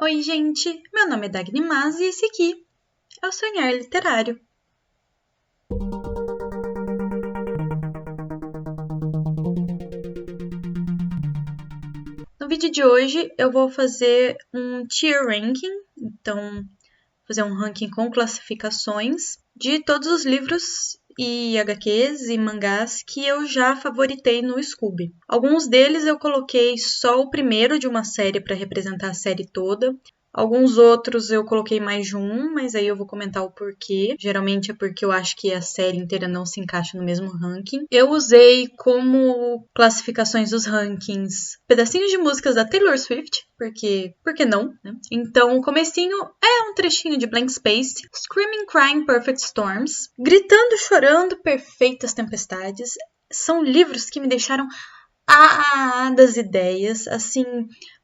Oi, gente! Meu nome é Dagny Mas e esse aqui é o Sonhar Literário. No vídeo de hoje eu vou fazer um tier ranking, então fazer um ranking com classificações de todos os livros e HQs e mangás que eu já favoritei no Scoob. Alguns deles eu coloquei só o primeiro de uma série para representar a série toda. Alguns outros eu coloquei mais de um, mas aí eu vou comentar o porquê. Geralmente é porque eu acho que a série inteira não se encaixa no mesmo ranking. Eu usei como classificações dos rankings pedacinhos de músicas da Taylor Swift, porque por que não, né? Então o comecinho é um trechinho de Blank Space, Screaming, Crying, Perfect Storms, Gritando, Chorando, Perfeitas Tempestades. São livros que me deixaram das ideias, assim,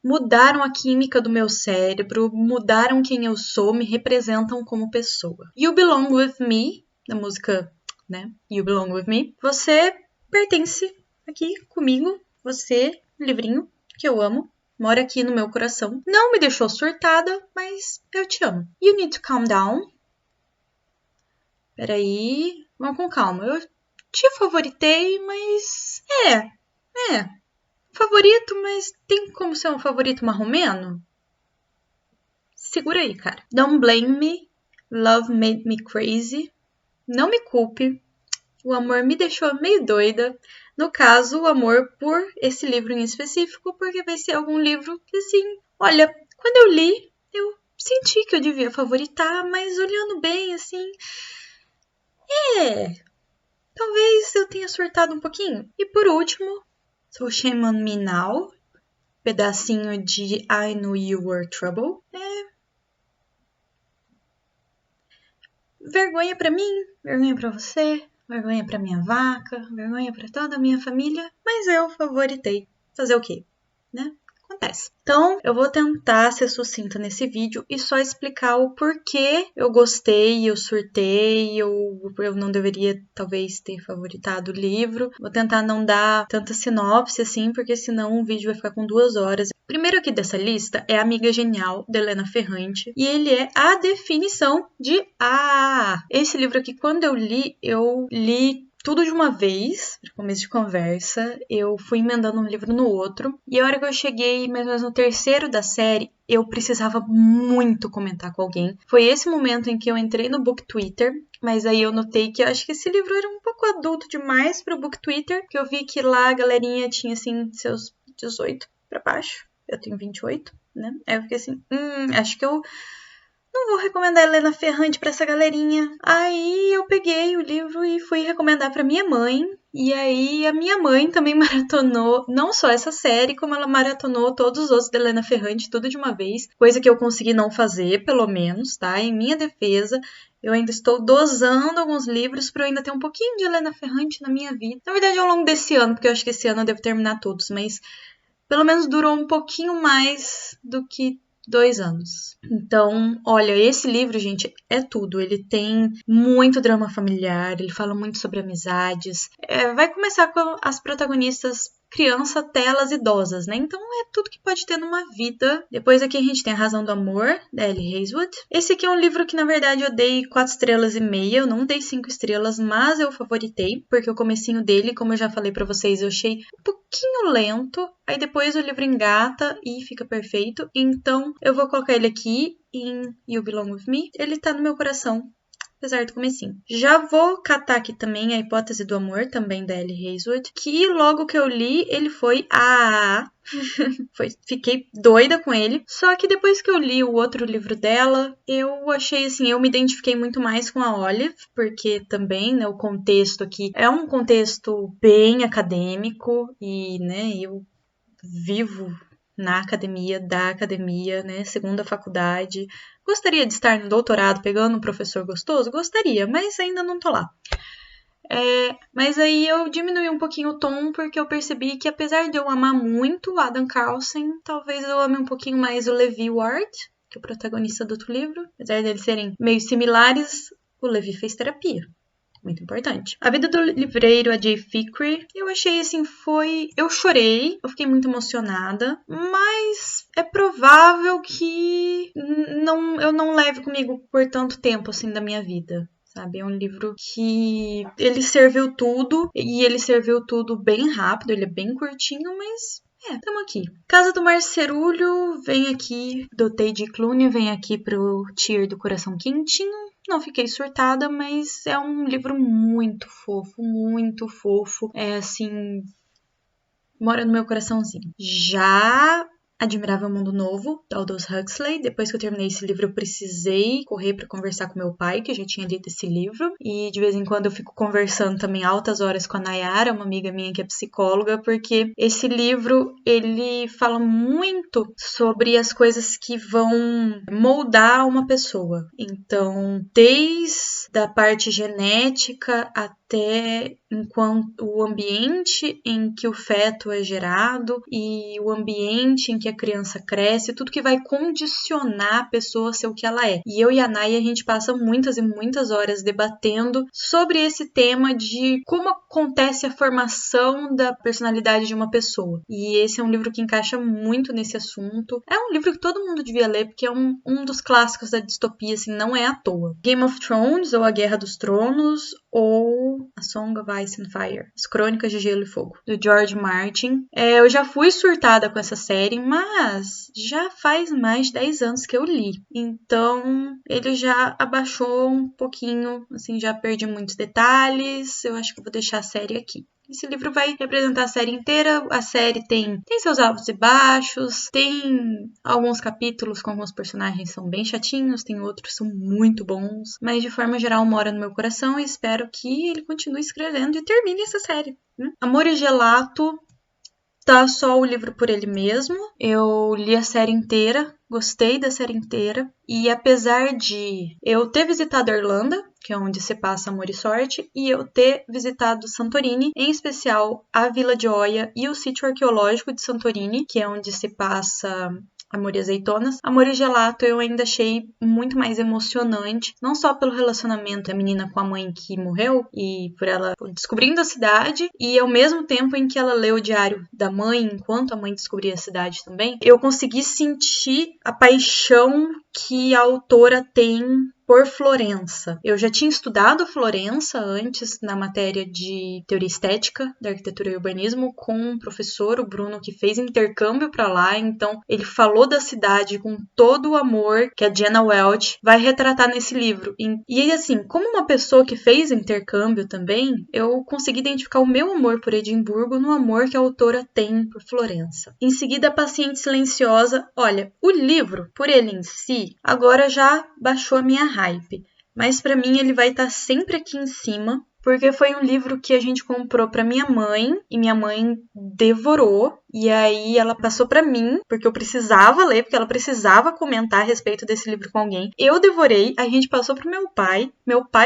mudaram a química do meu cérebro, mudaram quem eu sou, me representam como pessoa. You Belong With Me, da música, né, You Belong With Me, você pertence aqui comigo, você, livrinho que eu amo, mora aqui no meu coração. Não me deixou surtada, mas eu te amo. You Need to Calm Down. Peraí, vamos com calma. Eu te favoritei, mas favorito, mas tem como ser um favorito marromeno? Segura aí, cara. Don't Blame Me, Love Made Me Crazy. Não me culpe, o amor me deixou meio doida. No caso, o amor por esse livro em específico, porque vai ser algum livro que, assim, olha, quando eu li, eu senti que eu devia favoritar, mas olhando bem, assim, talvez eu tenha surtado um pouquinho. E por último, So Shame on Me Now, pedacinho de I Knew You Were Trouble. Vergonha pra mim, vergonha pra você, vergonha pra minha vaca, vergonha pra toda a minha família, mas eu favoritei. Fazer o quê, né? Acontece. Então, eu vou tentar ser sucinta nesse vídeo e só explicar o porquê eu gostei, eu surtei, eu não deveria, talvez, ter favoritado o livro. Vou tentar não dar tanta sinopse, assim, porque senão o vídeo vai ficar com 2 horas. O primeiro aqui dessa lista é Amiga Genial, da Helena Ferrante, e ele é a definição de AAA. Esse livro aqui, quando eu li tudo de uma vez, para começo de conversa, eu fui emendando um livro no outro, e a hora que eu cheguei, mais ou menos no terceiro da série, eu precisava muito comentar com alguém. Foi esse momento em que eu entrei no Book Twitter, mas aí eu notei que eu acho que esse livro era um pouco adulto demais para o Book Twitter, que eu vi que lá a galerinha tinha, assim, seus 18 para baixo. Eu tenho 28, né? Aí eu fiquei assim, acho que eu não vou recomendar Helena Ferrante pra essa galerinha. Aí eu peguei o livro e fui recomendar pra minha mãe. E aí a minha mãe também maratonou, não só essa série, como ela maratonou todos os outros da Helena Ferrante, tudo de uma vez. Coisa que eu consegui não fazer, pelo menos, tá? Em minha defesa, eu ainda estou dosando alguns livros pra eu ainda ter um pouquinho de Helena Ferrante na minha vida. Na verdade, ao longo desse ano, porque eu acho que esse ano eu devo terminar todos, mas pelo menos durou um pouquinho mais do que 2 anos. Então, olha, esse livro, gente, é tudo. Ele tem muito drama familiar, ele fala muito sobre amizades. Vai começar com as protagonistas criança, telas idosas, né? Então é tudo que pode ter numa vida. Depois aqui a gente tem A Razão do Amor, da Ellie Hazelwood. Esse aqui é um livro que, na verdade, eu dei 4 estrelas e meia. Eu não dei 5 estrelas, mas eu favoritei, porque o comecinho dele, como eu já falei pra vocês, eu achei um pouquinho lento. Aí depois o livro engata e fica perfeito. Então eu vou colocar ele aqui em You Belong With Me. Ele tá no meu coração, apesar do comecinho. Já vou catar aqui também A Hipótese do Amor, também da Ellie Hazelwood, que logo que eu li, ele foi fiquei doida com ele. Só que depois que eu li o outro livro dela, eu achei assim, eu me identifiquei muito mais com a Olive, porque também, né, o contexto aqui é um contexto bem acadêmico e, né, eu vivo na academia, da academia, né, segunda faculdade. Gostaria de estar no doutorado pegando um professor gostoso? Gostaria, mas ainda não tô lá. Mas aí eu diminui um pouquinho o tom, porque eu percebi que apesar de eu amar muito o Adam Carlsen, talvez eu ame um pouquinho mais o Levi Ward, que é o protagonista do outro livro. Apesar de eles serem meio similares, o Levi fez terapia. Muito importante. A Vida do Livreiro, a Jay Fikry, eu achei assim, eu chorei, eu fiquei muito emocionada, mas é provável que eu não leve comigo por tanto tempo assim da minha vida. Sabe, é um livro que ele serviu tudo, e ele serviu tudo bem rápido, ele é bem curtinho, mas tamo aqui. Casa do Marcerulho, vem aqui, do Teiji Clooney, vem aqui pro tier do Coração Quentinho. Não fiquei surtada, mas é um livro muito fofo, muito fofo. É assim, mora no meu coraçãozinho. Já Admirável Mundo Novo, da Aldous Huxley. Depois que eu terminei esse livro, eu precisei correr para conversar com meu pai, que já tinha lido esse livro. E de vez em quando eu fico conversando também altas horas com a Nayara, uma amiga minha que é psicóloga, porque esse livro, ele fala muito sobre as coisas que vão moldar uma pessoa. Então, desde a parte genética até enquanto o ambiente em que o feto é gerado e o ambiente em que a criança cresce, tudo que vai condicionar a pessoa a ser o que ela é. E eu e a Naya, a gente passa muitas e muitas horas debatendo sobre esse tema de como acontece a formação da personalidade de uma pessoa. E esse é um livro que encaixa muito nesse assunto. É um livro que todo mundo devia ler, porque é um dos clássicos da distopia, assim, não é à toa. Game of Thrones, ou A Guerra dos Tronos, ou A Song of Ice and Fire, As Crônicas de Gelo e Fogo, do George Martin. Eu já fui surtada com essa série, mas já faz mais de 10 anos que eu li. Então, ele já abaixou um pouquinho, assim, já perdi muitos detalhes. Eu acho que eu vou deixar a série aqui. Esse livro vai representar a série inteira. A série tem seus altos e baixos, tem alguns capítulos com alguns personagens que são bem chatinhos, tem outros que são muito bons, mas de forma geral mora no meu coração e espero que ele continue escrevendo e termine essa série. Amor e Gelato, tá só o livro por ele mesmo. Eu li a série inteira, gostei da série inteira, e apesar de eu ter visitado a Irlanda, que é onde se passa Amor e Sorte, e eu ter visitado Santorini, em especial a Vila de Oia e o sítio arqueológico de Santorini, que é onde se passa Amor e Azeitonas, Amor e Gelato eu ainda achei muito mais emocionante, não só pelo relacionamento da menina com a mãe que morreu e por ela descobrindo a cidade, e ao mesmo tempo em que ela lê o diário da mãe enquanto a mãe descobria a cidade também, eu consegui sentir a paixão que a autora tem por Florença. Eu já tinha estudado Florença antes na matéria de teoria estética da arquitetura e urbanismo com um professor, o Bruno, que fez intercâmbio para lá, então ele falou da cidade com todo o amor que a Diana Welch vai retratar nesse livro. E assim, como uma pessoa que fez intercâmbio também, eu consegui identificar o meu amor por Edimburgo no amor que a autora tem por Florença. Em seguida, A Paciente Silenciosa. Olha, o livro, por ele em si, agora já baixou a minha hype, mas para mim ele vai estar sempre aqui em cima, porque foi um livro que a gente comprou para minha mãe e minha mãe devorou. E aí ela passou pra mim, porque eu precisava ler, porque ela precisava comentar a respeito desse livro com alguém. Eu devorei, a gente passou pro meu pai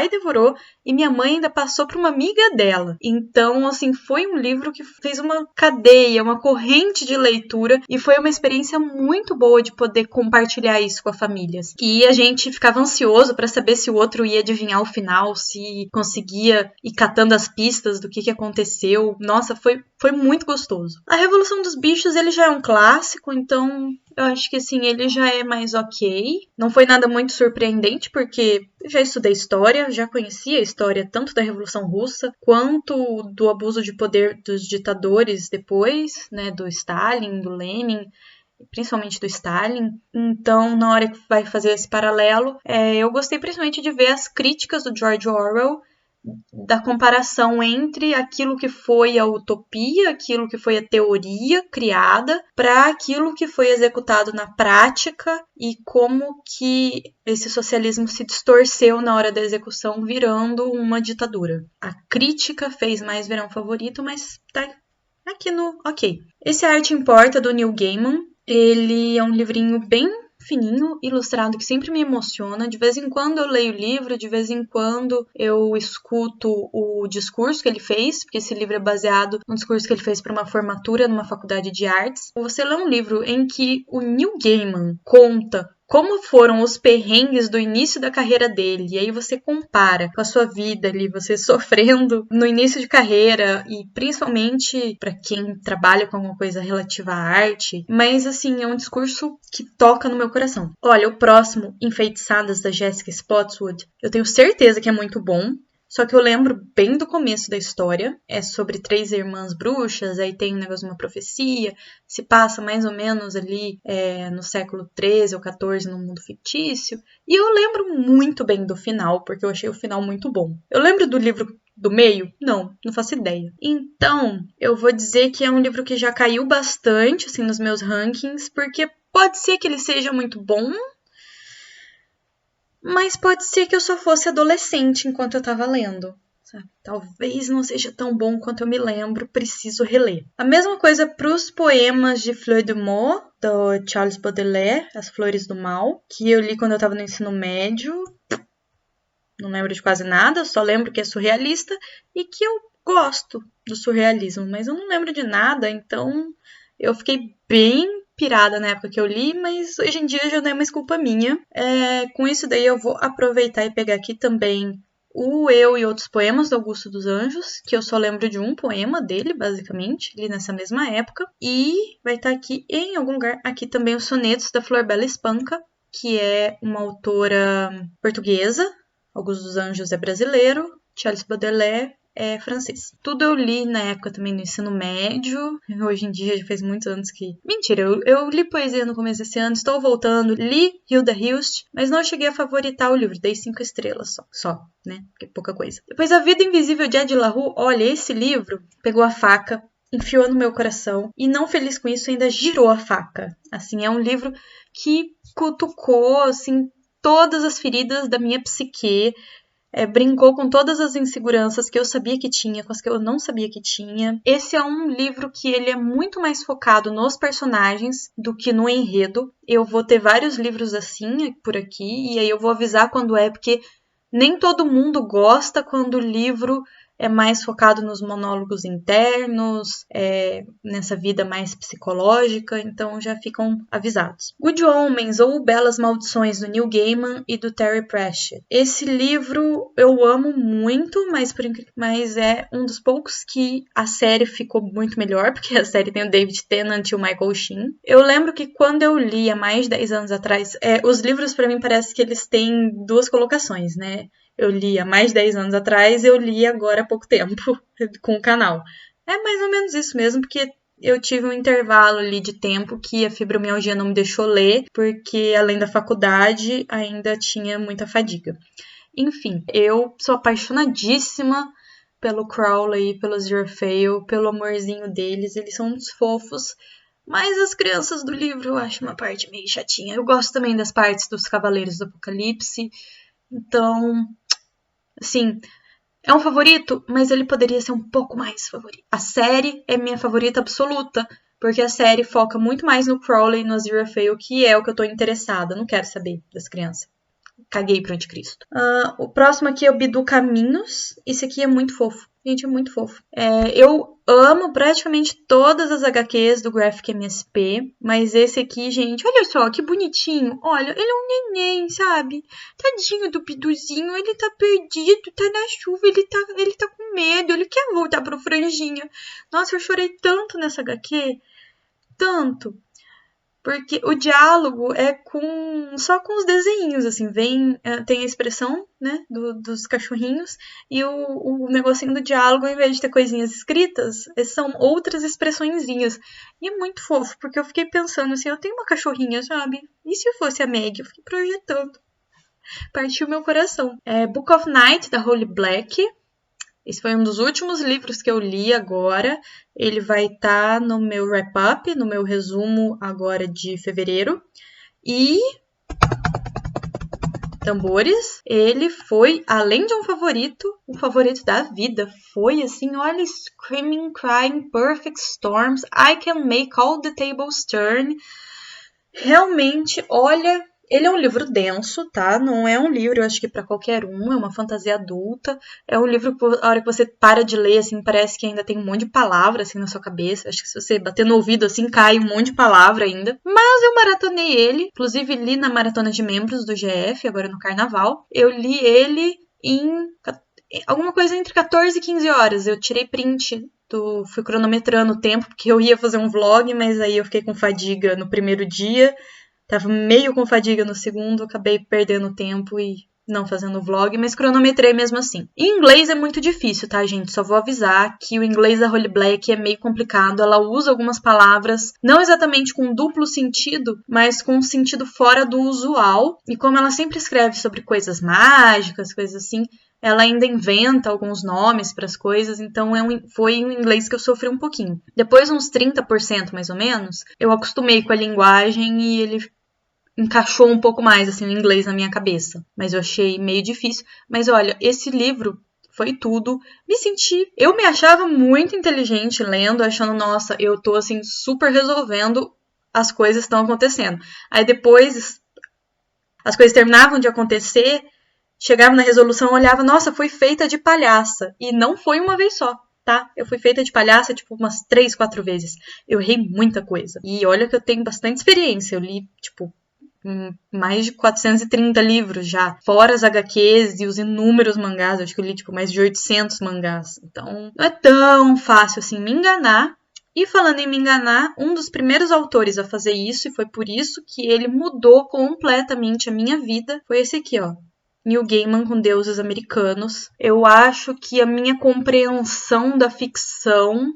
devorou, e minha mãe ainda passou pra uma amiga dela. Então, assim, foi um livro que fez uma cadeia, uma corrente de leitura, e foi uma experiência muito boa de poder compartilhar isso com a família. E a gente ficava ansioso pra saber se o outro ia adivinhar o final, se conseguia ir catando as pistas do que aconteceu. Nossa, foi muito gostoso. A Revolução dos Bichos, ele já é um clássico, então eu acho que assim, ele já é mais ok. Não foi nada muito surpreendente, porque eu já estudei história, já conhecia a história tanto da Revolução Russa, quanto do abuso de poder dos ditadores depois, né, do Stalin, do Lenin, principalmente do Stalin. Então, na hora que vai fazer esse paralelo, eu gostei principalmente de ver as críticas do George Orwell, da comparação entre aquilo que foi a utopia, aquilo que foi a teoria criada, para aquilo que foi executado na prática e como que esse socialismo se distorceu na hora da execução, virando uma ditadura. A crítica fez mais verão favorito, mas tá aqui no ok. Esse Arte Importa, do Neil Gaiman, ele é um livrinho bem fininho, ilustrado, que sempre me emociona. De vez em quando eu leio o livro, de vez em quando eu escuto o discurso que ele fez, porque esse livro é baseado no discurso que ele fez para uma formatura numa faculdade de artes. Você lê um livro em que o Neil Gaiman conta como foram os perrengues do início da carreira dele, e aí você compara com a sua vida ali, você sofrendo no início de carreira, e principalmente para quem trabalha com alguma coisa relativa à arte, mas assim, é um discurso que toca no meu coração. Olha, o próximo, Enfeitiçadas, da Jessica Spotswood, eu tenho certeza que é muito bom. Só que eu lembro bem do começo da história. É sobre 3 irmãs bruxas, aí tem um negócio de uma profecia. Se passa mais ou menos ali no século XIII ou XIV, no mundo fictício. E eu lembro muito bem do final, porque eu achei o final muito bom. Eu lembro do livro do meio? Não faço ideia. Então, eu vou dizer que é um livro que já caiu bastante, assim, nos meus rankings, porque pode ser que ele seja muito bom, mas pode ser que eu só fosse adolescente enquanto eu estava lendo. Sabe? Talvez não seja tão bom quanto eu me lembro, preciso reler. A mesma coisa para os poemas de Fleur de Meaux, do Charles Baudelaire, As Flores do Mal, que eu li quando eu estava no ensino médio. Não lembro de quase nada, só lembro que é surrealista e que eu gosto do surrealismo, mas eu não lembro de nada, então eu fiquei bem pirada na época que eu li, mas hoje em dia já não é mais culpa minha. Com isso daí eu vou aproveitar e pegar aqui também o Eu e Outros Poemas, do Augusto dos Anjos, que eu só lembro de um poema dele, basicamente, li nessa mesma época. E vai estar aqui, em algum lugar, aqui também os sonetos da Flor Bela Espanca, que é uma autora portuguesa. Augusto dos Anjos é brasileiro, Charles Baudelaire é francês. Tudo eu li na época também no ensino médio. Hoje em dia já faz muitos anos que... Mentira, eu li poesia no começo desse ano, estou voltando. Li Hilda Hilst, mas não cheguei a favoritar o livro. Dei 5 estrelas só, né? Porque é pouca coisa. Depois A Vida Invisível de Ed La Rue. Olha, esse livro pegou a faca, enfiou no meu coração e, não feliz com isso, ainda girou a faca. Assim, é um livro que cutucou, assim, todas as feridas da minha psique. Brincou com todas as inseguranças que eu sabia que tinha, com as que eu não sabia que tinha. Esse é um livro que ele é muito mais focado nos personagens do que no enredo. Eu vou ter vários livros assim por aqui, e aí eu vou avisar quando porque nem todo mundo gosta quando o livro é mais focado nos monólogos internos, nessa vida mais psicológica, então já ficam avisados. Good Omens, ou Belas Maldições, do Neil Gaiman e do Terry Pratchett. Esse livro eu amo muito, mas é um dos poucos que a série ficou muito melhor, porque a série tem o David Tennant e o Michael Sheen. Eu lembro que quando eu li há mais de 10 anos atrás, os livros para mim parece que eles têm 2 colocações, né? Eu li há mais de 10 anos atrás, eu li agora há pouco tempo com o canal. É mais ou menos isso mesmo, porque eu tive um intervalo ali de tempo que a fibromialgia não me deixou ler, porque além da faculdade ainda tinha muita fadiga. Enfim, eu sou apaixonadíssima pelo Crowley e pelo Aziraphale, pelo amorzinho deles, eles são uns fofos. Mas as crianças do livro eu acho uma parte meio chatinha. Eu gosto também das partes dos Cavaleiros do Apocalipse. Então, assim, é um favorito, mas ele poderia ser um pouco mais favorito. A série é minha favorita absoluta, porque a série foca muito mais no Crowley e no Aziraphale, que é o que eu tô interessada. Não quero saber das crianças. Caguei pro anticristo. O próximo aqui é o Bidu Caminhos. Esse aqui é muito fofo. Gente, é muito fofo. Eu amo praticamente todas as HQs do Graphic MSP, mas esse aqui, gente, olha só, que bonitinho. Olha, ele é um neném, sabe? Tadinho do Biduzinho, ele tá perdido, tá na chuva, ele tá com medo, ele quer voltar pro franjinha. Nossa, eu chorei tanto nessa HQ, tanto. Porque o diálogo é só com os desenhinhos, assim, tem a expressão, né, dos cachorrinhos, e o negocinho do diálogo, ao invés de ter coisinhas escritas, são outras expressõezinhas. E é muito fofo, porque eu fiquei pensando assim, eu tenho uma cachorrinha, sabe? E se eu fosse a Meg? Eu fiquei projetando. Partiu meu coração. Book of Night, da Holly Black. Esse foi um dos últimos livros que eu li agora. Ele vai estar no meu wrap-up, no meu resumo agora de fevereiro. E... tambores, ele foi, além de um favorito, o favorito da vida. Foi assim, olha, Screaming, Crying, Perfect Storms, I Can Make All the Tables Turn. Realmente, olha, Ele é um livro denso, tá? Não é um livro, eu acho que pra qualquer um, é uma fantasia adulta. É um livro que a hora que você para de ler, assim, parece que ainda tem um monte de palavra, assim, na sua cabeça. Acho que se você bater no ouvido, assim, cai um monte de palavra ainda. Mas eu maratonei ele, inclusive li na maratona de membros do GF, agora no Carnaval. Eu li ele em alguma coisa entre 14 e 15 horas. Eu tirei print fui cronometrando o tempo, porque eu ia fazer um vlog, mas aí eu fiquei com fadiga no primeiro dia. Tava meio com fadiga no segundo, acabei perdendo tempo e não fazendo vlog, mas cronometrei mesmo assim. Em inglês é muito difícil, tá, gente? Só vou avisar que o inglês da Holly Black é meio complicado. Ela usa algumas palavras, não exatamente com duplo sentido, mas com um sentido fora do usual. E como ela sempre escreve sobre coisas mágicas, coisas assim, ela ainda inventa alguns nomes para as coisas, então foi um inglês que eu sofri um pouquinho. Depois, uns 30% mais ou menos, eu acostumei com a linguagem e ele encaixou um pouco mais assim o inglês na minha cabeça, mas eu achei meio difícil. Mas olha, esse livro foi tudo. Eu me achava muito inteligente lendo, achando, nossa, eu tô assim super resolvendo, as coisas estão acontecendo. Aí depois as coisas terminavam de acontecer, chegava na resolução, olhava, nossa, fui feita de palhaça. E não foi uma vez só, tá? Eu fui feita de palhaça, tipo, umas 3, 4 vezes. Eu errei muita coisa. E olha que eu tenho bastante experiência. Eu li, tipo, mais de 430 livros já, fora as HQs e os inúmeros mangás. Eu acho que eu li tipo mais de 800 mangás. Então, não é tão fácil assim me enganar. E falando em me enganar, um dos primeiros autores a fazer isso, e foi por isso que ele mudou completamente a minha vida, foi esse aqui, ó. Neil Gaiman com Deuses Americanos. Eu acho que a minha compreensão da ficção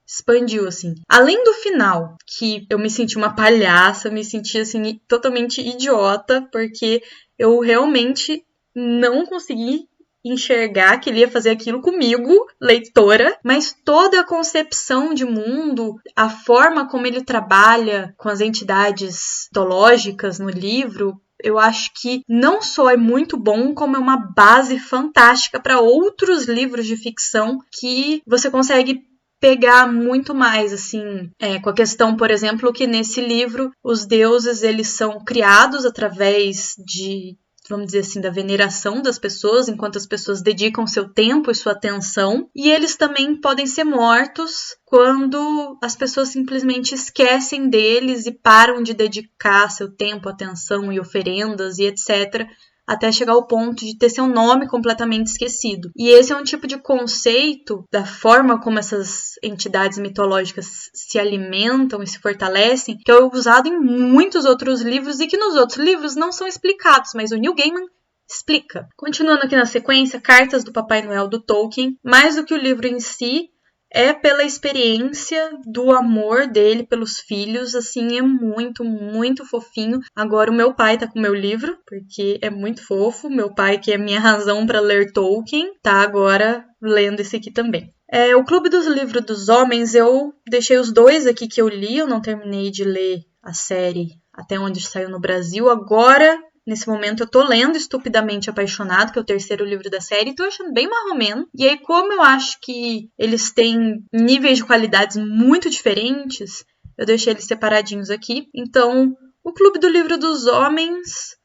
expandiu, assim. Além do final, que eu me senti uma palhaça, me senti, assim, totalmente idiota, porque eu realmente não consegui enxergar que ele ia fazer aquilo comigo, leitora, mas toda a concepção de mundo, a forma como ele trabalha com as entidades mitológicas no livro, eu acho que não só é muito bom, como é uma base fantástica para outros livros de ficção que você consegue pegar muito mais, assim, com a questão, por exemplo, que nesse livro os deuses, eles são criados através de, vamos dizer assim, da veneração das pessoas, enquanto as pessoas dedicam seu tempo e sua atenção, e eles também podem ser mortos quando as pessoas simplesmente esquecem deles e param de dedicar seu tempo, atenção e oferendas e etc., até chegar ao ponto de ter seu nome completamente esquecido. E esse é um tipo de conceito da forma como essas entidades mitológicas se alimentam e se fortalecem, que é usado em muitos outros livros e que nos outros livros não são explicados, mas o Neil Gaiman explica. Continuando aqui na sequência, Cartas do Papai Noel do Tolkien, mais do que o livro em si, é pela experiência do amor dele pelos filhos, assim, é muito, muito fofinho. Agora o meu pai tá com o meu livro, porque é muito fofo. Meu pai, que é a minha razão para ler Tolkien, tá agora lendo esse aqui também. O Clube dos Livros dos Homens, eu deixei os 2 aqui que eu li, eu não terminei de ler a série até onde saiu no Brasil. Agora, nesse momento, eu tô lendo Estupidamente Apaixonado, que é o 3º livro da série, e tô achando bem marromeno. E aí, como eu acho que eles têm níveis de qualidades muito diferentes, eu deixei eles separadinhos aqui. Então, o Clube do Livro dos Homens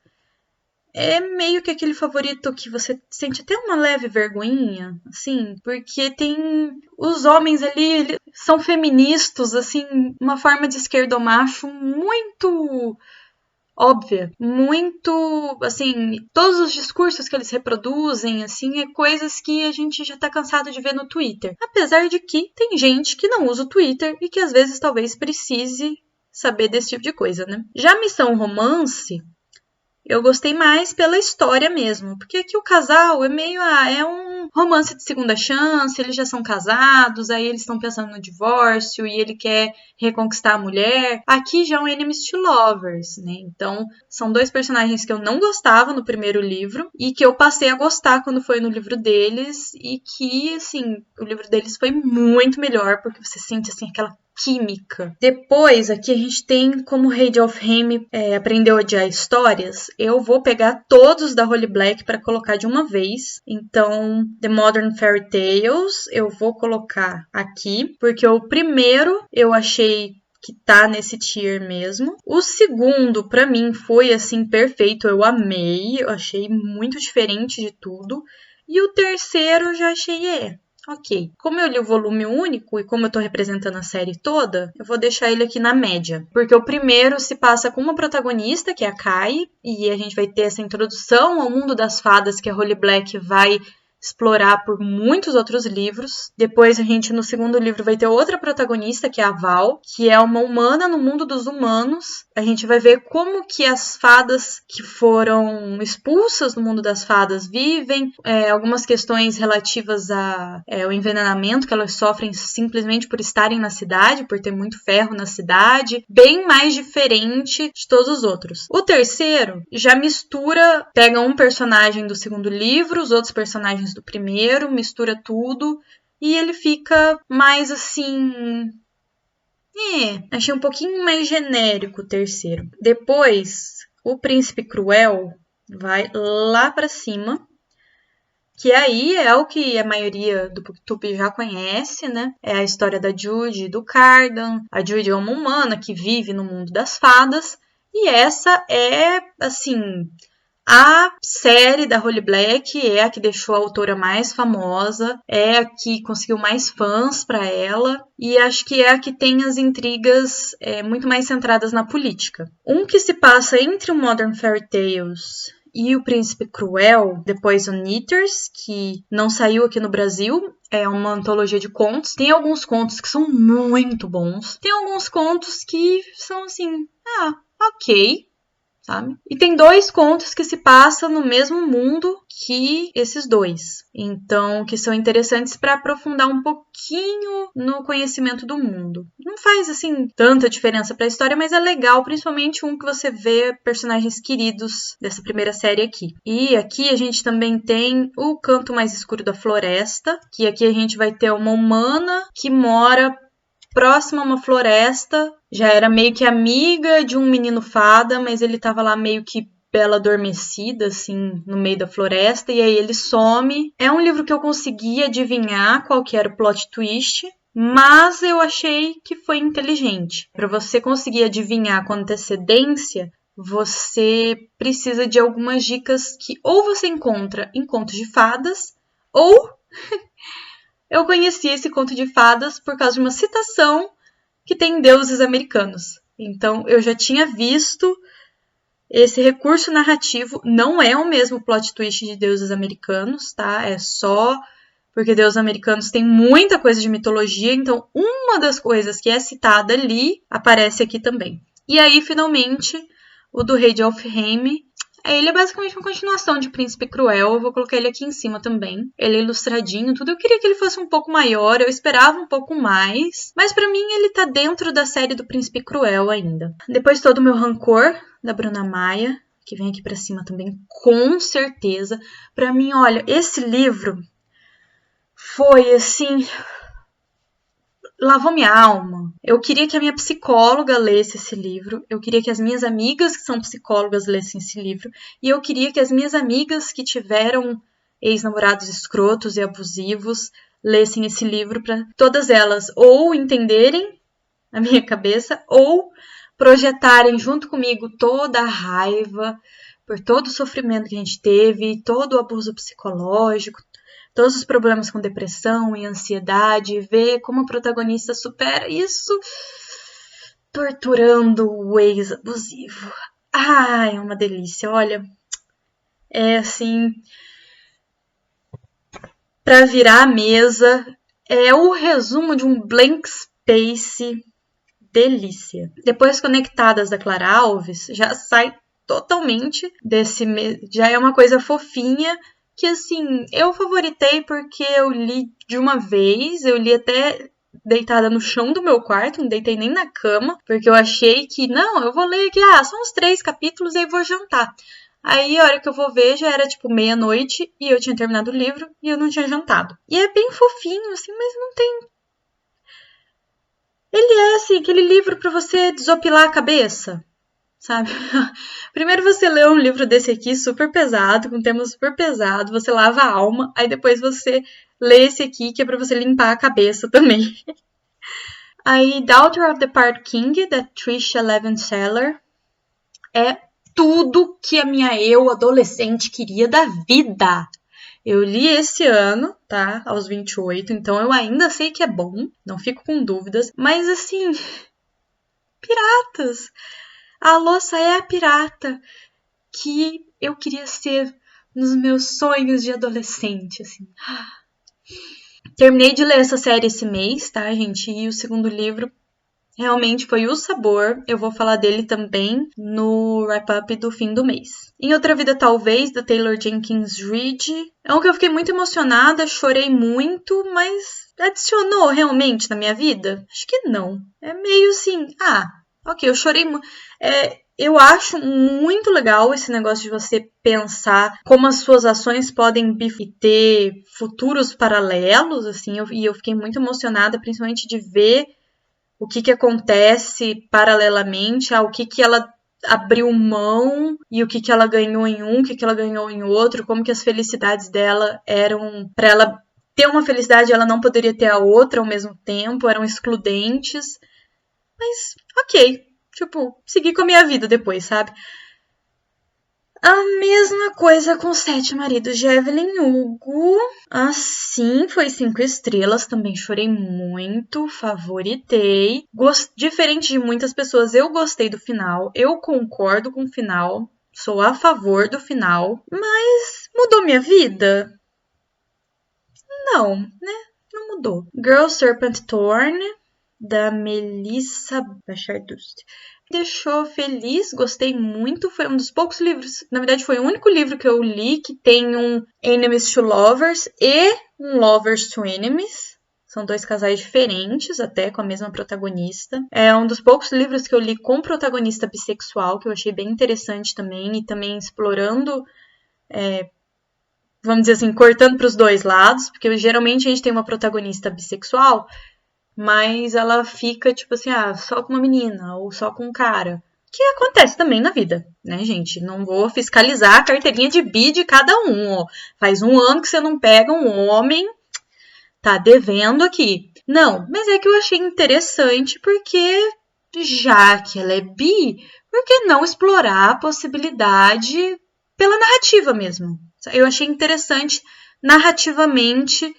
é meio que aquele favorito que você sente até uma leve vergonhinha, assim, porque tem os homens ali, eles são feministas, assim, uma forma de esquerdomacho muito óbvia, muito, assim, todos os discursos que eles reproduzem, assim, é coisas que a gente já tá cansado de ver no Twitter. Apesar de que tem gente que não usa o Twitter e que às vezes talvez precise saber desse tipo de coisa, né? Já Missão Romance, eu gostei mais pela história mesmo, porque aqui o casal é meio, é um romance de segunda chance, eles já são casados, aí eles estão pensando no divórcio e ele quer reconquistar a mulher. Aqui já é um enemies to lovers, né? Então, são 2 personagens que eu não gostava no primeiro livro e que eu passei a gostar quando foi no livro deles e que, assim, o livro deles foi muito melhor, porque você sente, assim, aquela química. Depois, aqui a gente tem como Rade of Hame aprendeu a odiar histórias. Eu vou pegar todos da Holly Black para colocar de uma vez. Então, The Modern Fairy Tales eu vou colocar aqui, porque o primeiro eu achei que tá nesse tier mesmo. O segundo, pra mim, foi, assim, perfeito. Eu amei. Eu achei muito diferente de tudo. E o terceiro, eu já achei, ok. Como eu li o volume único e como eu tô representando a série toda, eu vou deixar ele aqui na média. Porque o primeiro se passa com uma protagonista, que é a Kai, e a gente vai ter essa introdução ao mundo das fadas que a Holly Black vai explorar por muitos outros livros. Depois a gente, no segundo livro, vai ter outra protagonista, que é a Val, que é uma humana no mundo dos humanos. A gente vai ver como que as fadas que foram expulsas do mundo das fadas vivem, algumas questões relativas ao envenenamento que elas sofrem simplesmente por estarem na cidade, por ter muito ferro na cidade, bem mais diferente de todos os outros. O terceiro já mistura, pega um personagem do segundo livro, os outros personagens do primeiro, mistura tudo e ele fica mais assim... achei um pouquinho mais genérico o terceiro. Depois, o Príncipe Cruel vai lá pra cima, que aí é o que a maioria do BookTube já conhece, né? É a história da Judy e do Cardan. A Judy é uma humana que vive no mundo das fadas e essa é, assim... A série da Holly Black é a que deixou a autora mais famosa, é a que conseguiu mais fãs para ela e acho que é a que tem as intrigas muito mais centradas na política. Um que se passa entre o Modern Fairy Tales e o Príncipe Cruel, The Poison Eaters, que não saiu aqui no Brasil, é uma antologia de contos. Tem alguns contos que são muito bons, tem alguns contos que são assim, ok, sabe? E tem 2 contos que se passam no mesmo mundo que esses 2. Então, que são interessantes para aprofundar um pouquinho no conhecimento do mundo. Não faz, assim, tanta diferença para a história, mas é legal, principalmente um que você vê personagens queridos dessa primeira série aqui. E aqui a gente também tem O Canto Mais Escuro da Floresta, que aqui a gente vai ter uma humana que mora próxima a uma floresta, já era meio que amiga de um menino fada, mas ele tava lá meio que bela adormecida, assim, no meio da floresta, e aí ele some. É um livro que eu consegui adivinhar qual que era o plot twist, mas eu achei que foi inteligente. Para você conseguir adivinhar com antecedência, você precisa de algumas dicas que ou você encontra em contos de fadas, ou... Eu conheci esse conto de fadas por causa de uma citação que tem em Deuses Americanos. Então, eu já tinha visto esse recurso narrativo. Não é o mesmo plot twist de Deuses Americanos, tá? É só porque Deuses Americanos tem muita coisa de mitologia. Então, uma das coisas que é citada ali aparece aqui também. E aí, finalmente, o do Rei de Alfheim. Ele é basicamente uma continuação de Príncipe Cruel, eu vou colocar ele aqui em cima também. Ele é ilustradinho, tudo. Eu queria que ele fosse um pouco maior, eu esperava um pouco mais. Mas pra mim ele tá dentro da série do Príncipe Cruel ainda. Depois todo o meu rancor, da Bruna Maia, que vem aqui pra cima também, com certeza. Pra mim, olha, esse livro foi assim... lavou minha alma. Eu queria que a minha psicóloga lesse esse livro, eu queria que as minhas amigas que são psicólogas lessem esse livro, e eu queria que as minhas amigas que tiveram ex-namorados escrotos e abusivos lessem esse livro para todas elas ou entenderem a minha cabeça ou projetarem junto comigo toda a raiva por todo o sofrimento que a gente teve, todo o abuso psicológico, todos os problemas com depressão e ansiedade, ver como a protagonista supera isso torturando o ex-abusivo. Ai, é uma delícia, olha. É assim, para virar a mesa, é o resumo de um blank space delícia. Depois Conectadas da Clara Alves, já sai totalmente desse... já é uma coisa fofinha, que assim, eu favoritei porque eu li de uma vez, eu li até deitada no chão do meu quarto, não deitei nem na cama, porque eu achei que, não, eu vou ler aqui, são uns 3 capítulos e aí vou jantar. Aí a hora que eu vou ver já era tipo meia-noite e eu tinha terminado o livro e eu não tinha jantado. E é bem fofinho, assim, mas não tem... Ele é assim, aquele livro para você desopilar a cabeça, sabe? Primeiro você lê um livro desse aqui super pesado, com tema super pesado, você lava a alma, aí depois você lê esse aqui que é para você limpar a cabeça também. Aí, Daughter of the Park King, da Tricia Levenseller, é tudo que a minha eu adolescente queria da vida. Eu li esse ano, tá? Aos 28, então eu ainda sei que é bom, não fico com dúvidas. Mas assim, piratas. A Louça é a pirata que eu queria ser nos meus sonhos de adolescente, assim. Terminei de ler essa série esse mês, tá, gente? E o segundo livro realmente foi O Sabor. Eu vou falar dele também no wrap-up do fim do mês. Em Outra Vida Talvez, da Taylor Jenkins Reid. É um que eu fiquei muito emocionada, chorei muito, mas adicionou realmente na minha vida? Acho que não. É meio assim, ok, eu chorei muito. Eu acho muito legal esse negócio de você pensar como as suas ações podem ter futuros paralelos, assim, e eu fiquei muito emocionada, principalmente de ver o que acontece paralelamente ao que ela abriu mão e o que ela ganhou em um, o que ela ganhou em outro, como que as felicidades dela eram, para ela ter uma felicidade, ela não poderia ter a outra ao mesmo tempo, eram excludentes. Mas, ok, tipo, segui com a minha vida depois, sabe? A mesma coisa com Sete Maridos de Evelyn Hugo. Assim, foi 5 estrelas. Também chorei muito, favoritei. Diferente de muitas pessoas, eu gostei do final. Eu concordo com o final. Sou a favor do final. Mas mudou minha vida? Não, né? Não mudou. Girl Serpent Thorn, da Melissa Bachardust. Deixou feliz, gostei muito, foi um dos poucos livros, na verdade foi o único livro que eu li que tem um Enemies to Lovers e um Lovers to Enemies. São 2 casais diferentes, até com a mesma protagonista. É um dos poucos livros que eu li com protagonista bissexual, que eu achei bem interessante também, e também explorando, vamos dizer assim, cortando para os dois lados, porque geralmente a gente tem uma protagonista bissexual, mas ela fica, tipo assim, só com uma menina ou só com um cara. Que acontece também na vida, né, gente? Não vou fiscalizar a carteirinha de bi de cada um, ó. Faz 1 ano que você não pega um homem, tá devendo aqui. Não, mas é que eu achei interessante porque, já que ela é bi, por que não explorar a possibilidade pela narrativa mesmo? Eu achei interessante narrativamente.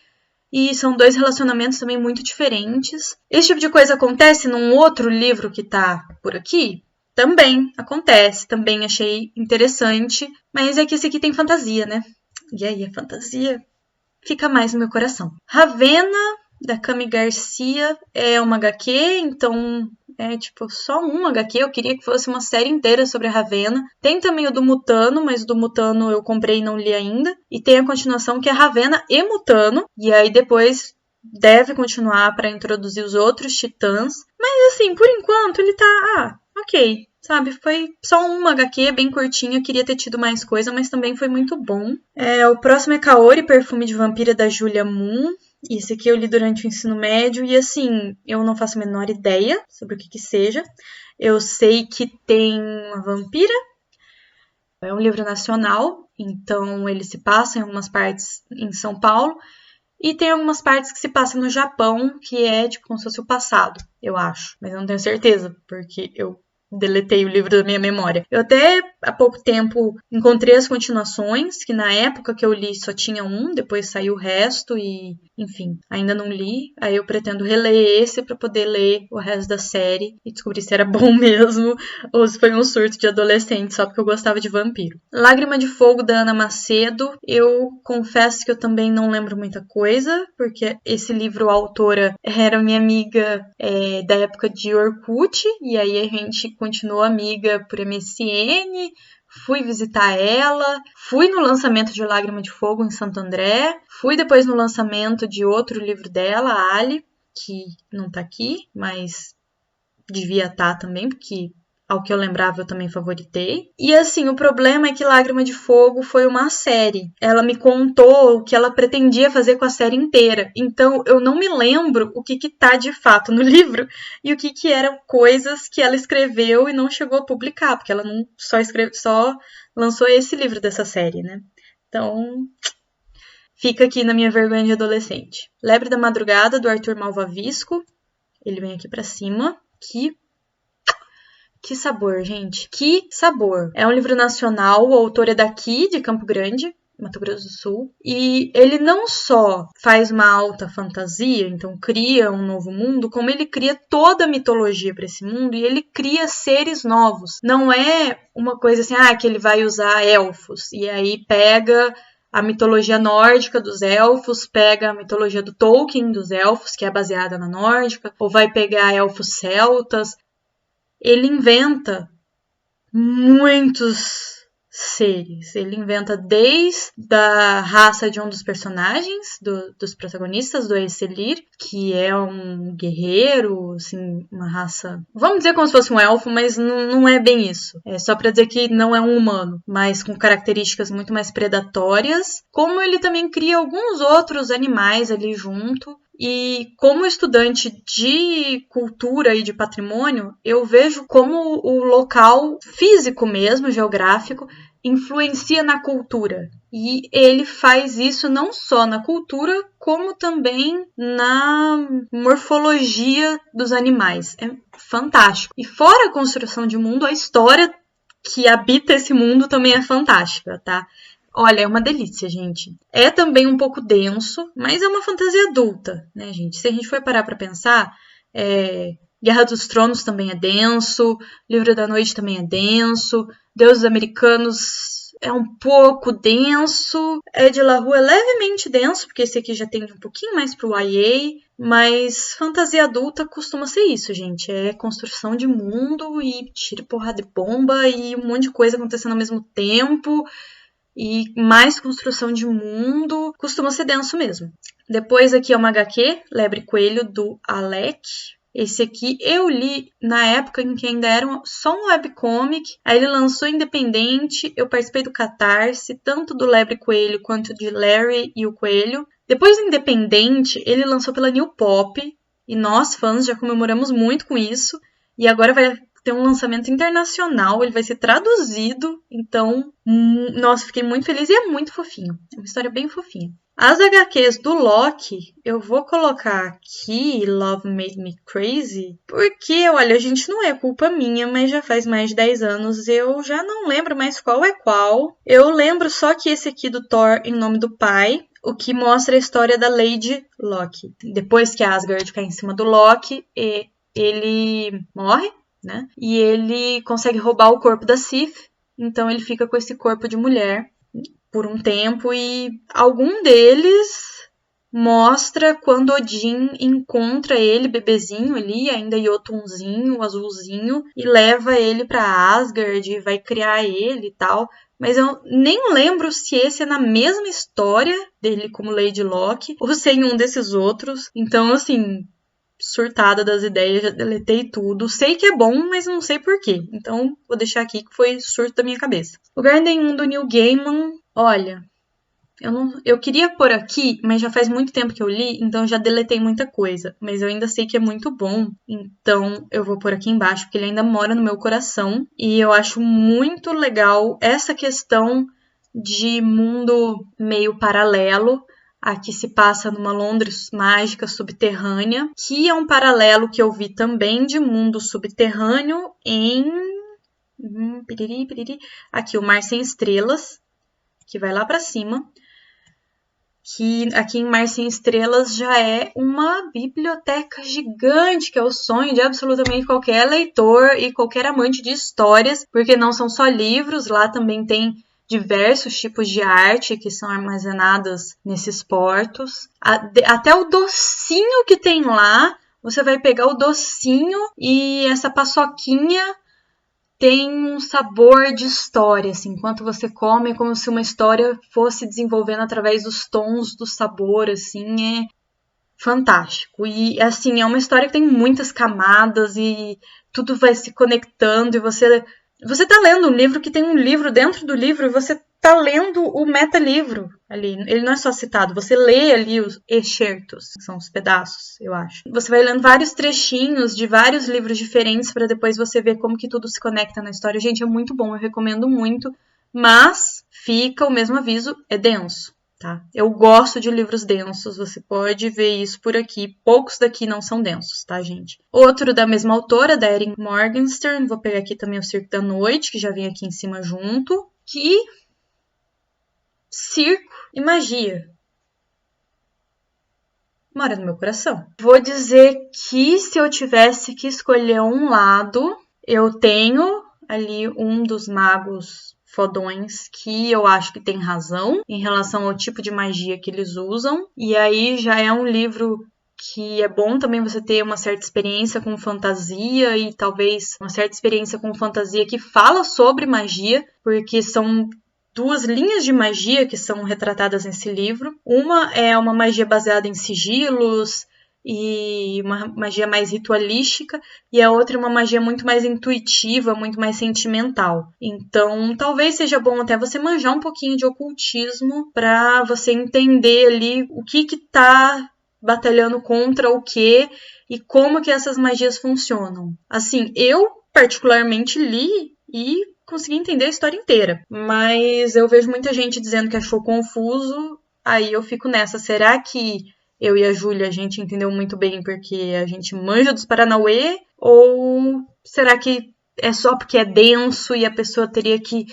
E são 2 relacionamentos também muito diferentes. Esse tipo de coisa acontece num outro livro que tá por aqui? Também acontece, também achei interessante. Mas é que esse aqui tem fantasia, né? E aí a fantasia fica mais no meu coração. Ravenna, da Cami Garcia, é uma HQ, então é tipo só um HQ. Eu queria que fosse uma série inteira sobre a Ravenna. Tem também o do Mutano, mas o do Mutano eu comprei e não li ainda. E tem a continuação que é Ravenna e Mutano. E aí depois deve continuar para introduzir os outros titãs. Mas assim, por enquanto ele tá, ok. Sabe, foi só uma HQ bem curtinha, queria ter tido mais coisa, mas também foi muito bom. O próximo é Kaori, Perfume de Vampira, da Julia Moon. Esse aqui eu li durante o ensino médio e, assim, eu não faço a menor ideia sobre o que seja. Eu sei que tem uma vampira. É um livro nacional, então ele se passa em algumas partes em São Paulo. E tem algumas partes que se passam no Japão, que é tipo como se fosse o passado, eu acho. Mas eu não tenho certeza, porque eu deletei o livro da minha memória. Eu até há pouco tempo encontrei as continuações, que na época que eu li só tinha um, depois saiu o resto e, enfim, ainda não li. Aí eu pretendo reler esse para poder ler o resto da série e descobrir se era bom mesmo ou se foi um surto de adolescente só porque eu gostava de vampiro. Lágrima de Fogo, da Ana Macedo. Eu confesso que eu também não lembro muita coisa, porque esse livro a autora era minha amiga da época de Orkut, e aí a gente continuou amiga por MSN, fui visitar ela, fui no lançamento de Lágrima de Fogo em Santo André, fui depois no lançamento de outro livro dela, a Ali, que não tá aqui, mas devia estar também, porque ao que eu lembrava eu também favoritei. E assim, o problema é que Lágrima de Fogo foi uma série. Ela me contou o que ela pretendia fazer com a série inteira. Então eu não me lembro o que tá de fato no livro e o que eram coisas que ela escreveu e não chegou a publicar, porque ela não só lançou esse livro dessa série, né? Então, fica aqui na minha vergonha de adolescente. Lebre da Madrugada, do Arthur Malvavisco. ele vem aqui pra cima. Que sabor, gente. Que sabor. É um livro nacional, o autor é daqui, de Campo Grande, Mato Grosso do Sul. E ele não só faz uma alta fantasia, então cria um novo mundo, como ele cria toda a mitologia para esse mundo e ele cria seres novos. Não é uma coisa assim, que ele vai usar elfos e aí pega a mitologia nórdica dos elfos, pega a mitologia do Tolkien dos elfos, que é baseada na nórdica, ou vai pegar elfos celtas. Ele inventa muitos seres. Ele inventa desde a raça de um dos personagens, dos protagonistas, do Aeselir, que é um guerreiro, assim, uma raça... Vamos dizer como se fosse um elfo, mas não é bem isso. É só pra dizer que não é um humano, mas com características muito mais predatórias. Como ele também cria alguns outros animais ali junto. E como estudante de cultura e de patrimônio, eu vejo como o local físico mesmo, geográfico, influencia na cultura. E ele faz isso não só na cultura, como também na morfologia dos animais. É fantástico. E fora a construção de mundo, a história que habita esse mundo também é fantástica, tá? Olha, é uma delícia, gente. É também um pouco denso, mas é uma fantasia adulta, né, gente? Se a gente for parar pra pensar, Guerra dos Tronos também é denso, Livro da Noite também é denso, Deuses Americanos é um pouco denso, de La Rue é levemente denso, porque esse aqui já tem um pouquinho mais pro YA, mas fantasia adulta costuma ser isso, gente. É construção de mundo e tiro, porrada de bomba e um monte de coisa acontecendo ao mesmo tempo. E mais construção de mundo, costuma ser denso mesmo. Depois aqui é uma HQ, Lebre e Coelho, do Alec. Esse aqui eu li na época em que ainda era só um webcomic. Aí ele lançou independente, eu participei do Catarse, tanto do Lebre e Coelho quanto de Larry e o Coelho. Depois do independente, ele lançou pela New Pop, e nós, fãs, já comemoramos muito com isso. E agora vai ter um lançamento internacional, ele vai ser traduzido, então, nossa, fiquei muito feliz e é muito fofinho. É uma história bem fofinha. As HQs do Loki, eu vou colocar aqui Love Made Me Crazy, porque, olha, gente, não é culpa minha, mas já faz mais de 10 anos, eu já não lembro mais qual é qual. Eu lembro só que esse aqui do Thor em nome do pai, o que mostra a história da Lady Loki. Depois que Asgard cai em cima do Loki, ele morre, né? E ele consegue roubar o corpo da Sif, então ele fica com esse corpo de mulher por um tempo e algum deles mostra quando Odin encontra ele, bebezinho ali, ainda Jotunzinho, azulzinho, e leva ele pra Asgard e vai criar ele e tal. Mas eu nem lembro se esse é na mesma história dele como Lady Locke ou se é em um desses outros. Então, assim, surtada das ideias, já deletei tudo. Sei que é bom, mas não sei porquê. Então, vou deixar aqui que foi surto da minha cabeça. O Garden 1 do Neil Gaiman, olha, eu queria pôr aqui, mas já faz muito tempo que eu li, então já deletei muita coisa. Mas eu ainda sei que é muito bom, então eu vou pôr aqui embaixo, porque ele ainda mora no meu coração. E eu acho muito legal essa questão de mundo meio paralelo, aqui se passa numa Londres mágica subterrânea, que é um paralelo que eu vi também de mundo subterrâneo em... Aqui, o Mar Sem Estrelas, que vai lá pra cima. Que aqui em Mar Sem Estrelas já é uma biblioteca gigante, que é o sonho de absolutamente qualquer leitor e qualquer amante de histórias, porque não são só livros, lá também tem diversos tipos de arte que são armazenadas nesses portos. Até o docinho que tem lá, você vai pegar o docinho e essa paçoquinha tem um sabor de história, assim, enquanto você come, é como se uma história fosse desenvolvendo através dos tons do sabor, assim, é fantástico. E, assim, é uma história que tem muitas camadas e tudo vai se conectando e você tá lendo um livro que tem um livro dentro do livro e você tá lendo o meta-livro ali. Ele não é só citado, você lê ali os excertos, que são os pedaços, eu acho. Você vai lendo vários trechinhos de vários livros diferentes para depois você ver como que tudo se conecta na história. Gente, é muito bom, eu recomendo muito, mas fica o mesmo aviso, é denso. tá? Eu gosto de livros densos, você pode ver isso por aqui. Poucos daqui não são densos, tá, gente? Outro da mesma autora, da Erin Morgenstern, vou pegar aqui também O Circo da Noite, que já vem aqui em cima junto, que circo e magia mora no meu coração. Vou dizer que se eu tivesse que escolher um lado, eu tenho ali um dos magos fodões que eu acho que tem razão em relação ao tipo de magia que eles usam. E aí já é um livro que é bom também você ter uma certa experiência com fantasia e talvez uma certa experiência com fantasia que fala sobre magia, porque são duas linhas de magia que são retratadas nesse livro. Uma é uma magia baseada em sigilos e uma magia mais ritualística, e a outra é uma magia muito mais intuitiva, muito mais sentimental. Então, talvez seja bom até você manjar um pouquinho de ocultismo para você entender ali o que tá batalhando contra o quê e como que essas magias funcionam. Assim, eu particularmente li e consegui entender a história inteira, mas eu vejo muita gente dizendo que achou confuso, aí eu fico nessa, será que eu e a Júlia a gente entendeu muito bem porque a gente manja dos Paranauê, ou será que é só porque é denso e a pessoa teria que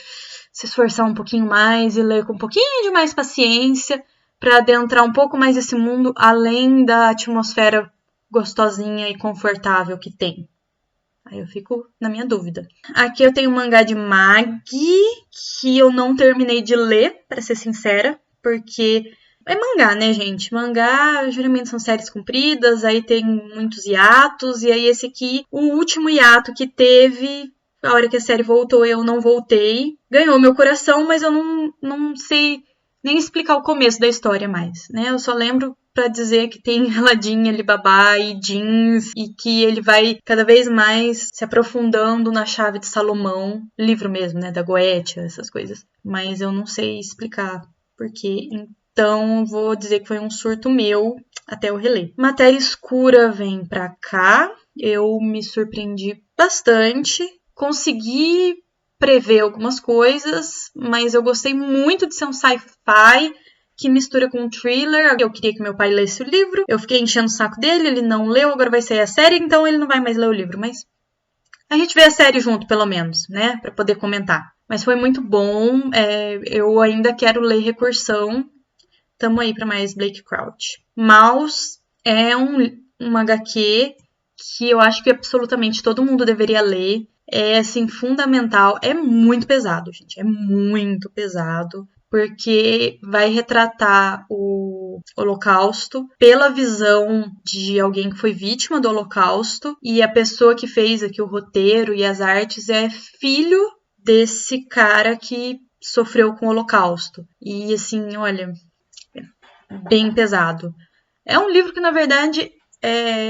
se esforçar um pouquinho mais e ler com um pouquinho de mais paciência para adentrar um pouco mais esse mundo além da atmosfera gostosinha e confortável que tem? Aí eu fico na minha dúvida. Aqui eu tenho um mangá de Mag, que eu não terminei de ler, pra ser sincera, porque é mangá, né, gente? Mangá geralmente são séries compridas, aí tem muitos hiatos, e aí esse aqui, o último hiato que teve, a hora que a série voltou, eu não voltei. Ganhou meu coração, mas eu não sei nem explicar o começo da história mais, né? Eu só lembro pra dizer que tem Aladdin, Alibaba e jeans e que ele vai cada vez mais se aprofundando na chave de Salomão, livro mesmo, né, da Goetia, essas coisas. Mas eu não sei explicar por quê. Então, vou dizer que foi um surto meu até eu reler. Matéria Escura vem pra cá. Eu me surpreendi bastante. Consegui prever algumas coisas, mas eu gostei muito de ser um sci-fi que mistura com um thriller. Eu queria que meu pai lesse o livro, eu fiquei enchendo o saco dele, ele não leu, agora vai sair a série, então ele não vai mais ler o livro, mas a gente vê a série junto, pelo menos, né, pra poder comentar. Mas foi muito bom, eu ainda quero ler Recursão, tamo aí pra mais Blake Crouch. Maus é um HQ que eu acho que absolutamente todo mundo deveria ler. É, assim, fundamental. É muito pesado, gente. É muito pesado. Porque vai retratar o Holocausto pela visão de alguém que foi vítima do Holocausto. E a pessoa que fez aqui o roteiro e as artes é filho desse cara que sofreu com o Holocausto. E, assim, olha, bem pesado. É um livro que, na verdade,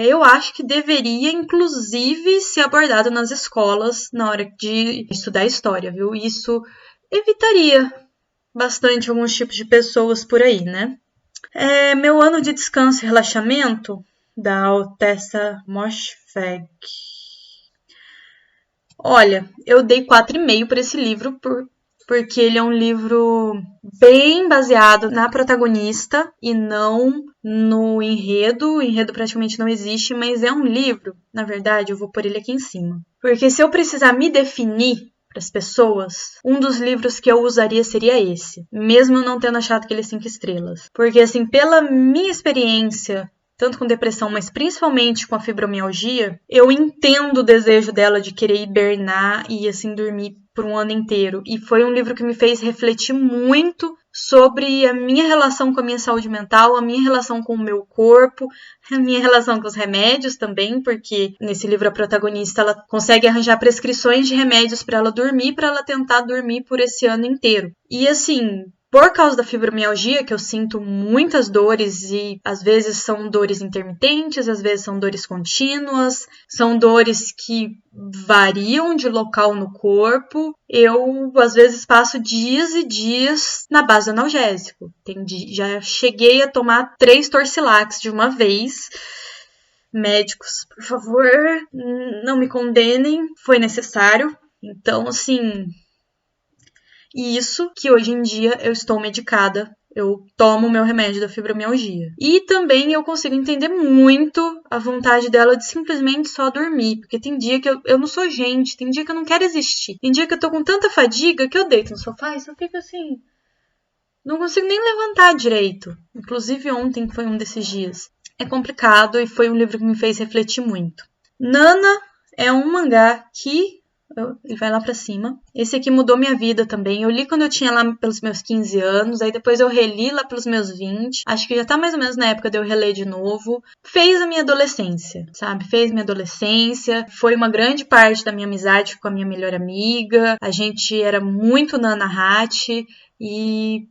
eu acho que deveria, inclusive, ser abordado nas escolas na hora de estudar história, viu? Isso evitaria bastante alguns tipos de pessoas por aí, né? Meu ano de descanso e relaxamento, da Altessa Moshfegh. Olha, eu dei 4,5 para esse livro porque ele é um livro bem baseado na protagonista e não no enredo. O enredo praticamente não existe, mas é um livro, na verdade, eu vou pôr ele aqui em cima. Porque se eu precisar me definir para as pessoas, um dos livros que eu usaria seria esse, mesmo não tendo achado que ele é 5 estrelas. Porque, assim, pela minha experiência, tanto com depressão, mas principalmente com a fibromialgia, eu entendo o desejo dela de querer hibernar e, assim, dormir por um ano inteiro. E foi um livro que me fez refletir muito sobre a minha relação com a minha saúde mental, a minha relação com o meu corpo, a minha relação com os remédios também, porque nesse livro a protagonista ela consegue arranjar prescrições de remédios para ela dormir, para ela tentar dormir por esse ano inteiro. E assim, por causa da fibromialgia, que eu sinto muitas dores e às vezes são dores intermitentes, às vezes são dores contínuas, são dores que variam de local no corpo. Eu, às vezes, passo dias e dias na base do analgésico. Já cheguei a tomar 3 Torcilax de uma vez. Médicos, por favor, não me condenem, foi necessário. Então, assim... E isso que hoje em dia eu estou medicada, Eu tomo o meu remédio da fibromialgia. E também eu consigo entender muito a vontade dela de simplesmente só dormir. Porque tem dia que eu não sou gente, tem dia que eu não quero existir. Tem dia que eu tô com tanta fadiga que eu deito no sofá e só fico assim... Não consigo nem levantar direito. Inclusive ontem foi um desses dias. É complicado e foi um livro que me fez refletir muito. Nana é um mangá que... Ele vai lá pra cima. Esse aqui mudou minha vida também. Eu li quando eu tinha lá pelos meus 15 anos. Aí depois eu reli lá pelos meus 20. Acho que já tá mais ou menos na época de eu reler de novo. Fez a minha adolescência, sabe? Fez minha adolescência. Foi uma grande parte da minha amizade com a minha melhor amiga. A gente era muito Nana Hatch. E...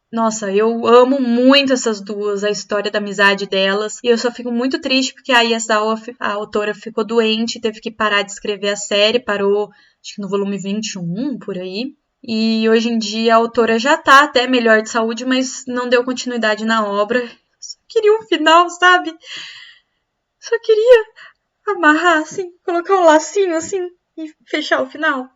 Nossa, eu amo muito essas duas, a história da amizade delas. E eu só fico muito triste porque a Yazawa, a autora, ficou doente, teve que parar de escrever a série, parou, acho que no volume 21, por aí. E hoje em dia a autora já tá até melhor de saúde, mas não deu continuidade na obra. Só queria um final, sabe? Só queria amarrar, assim, colocar um lacinho, assim, e fechar o final.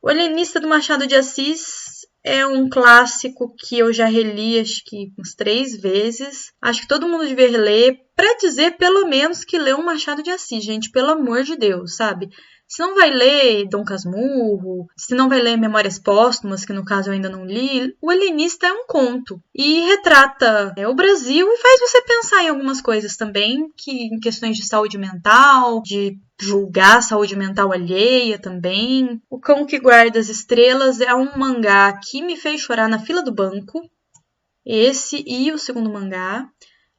O Alienista do Machado de Assis é um clássico que eu já reli acho que umas 3 vezes. Acho que todo mundo devia reler pra dizer pelo menos que leu um Machado de Assis, gente, pelo amor de Deus, sabe? Se não vai ler Dom Casmurro, se não vai ler Memórias Póstumas, que no caso eu ainda não li, o Alienista é um conto e retrata o Brasil e faz você pensar em algumas coisas também, que em questões de saúde mental, de julgar a saúde mental alheia também. O Cão que Guarda as Estrelas é um mangá que me fez chorar na fila do banco. Esse e o segundo mangá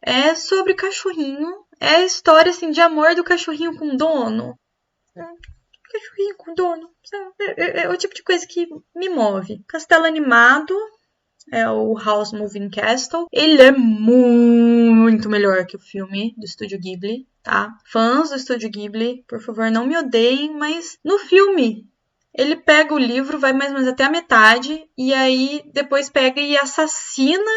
é sobre cachorrinho. É a história assim, de amor do cachorrinho com dono. Cachorrinho com dono. É o tipo de coisa que me move. Castelo Animado é o House Moving Castle. Ele é muito melhor que o filme do Estúdio Ghibli, tá? Fãs do Estúdio Ghibli, por favor, não me odeiem, mas no filme ele pega o livro, vai mais ou menos até a metade, e aí depois pega e assassina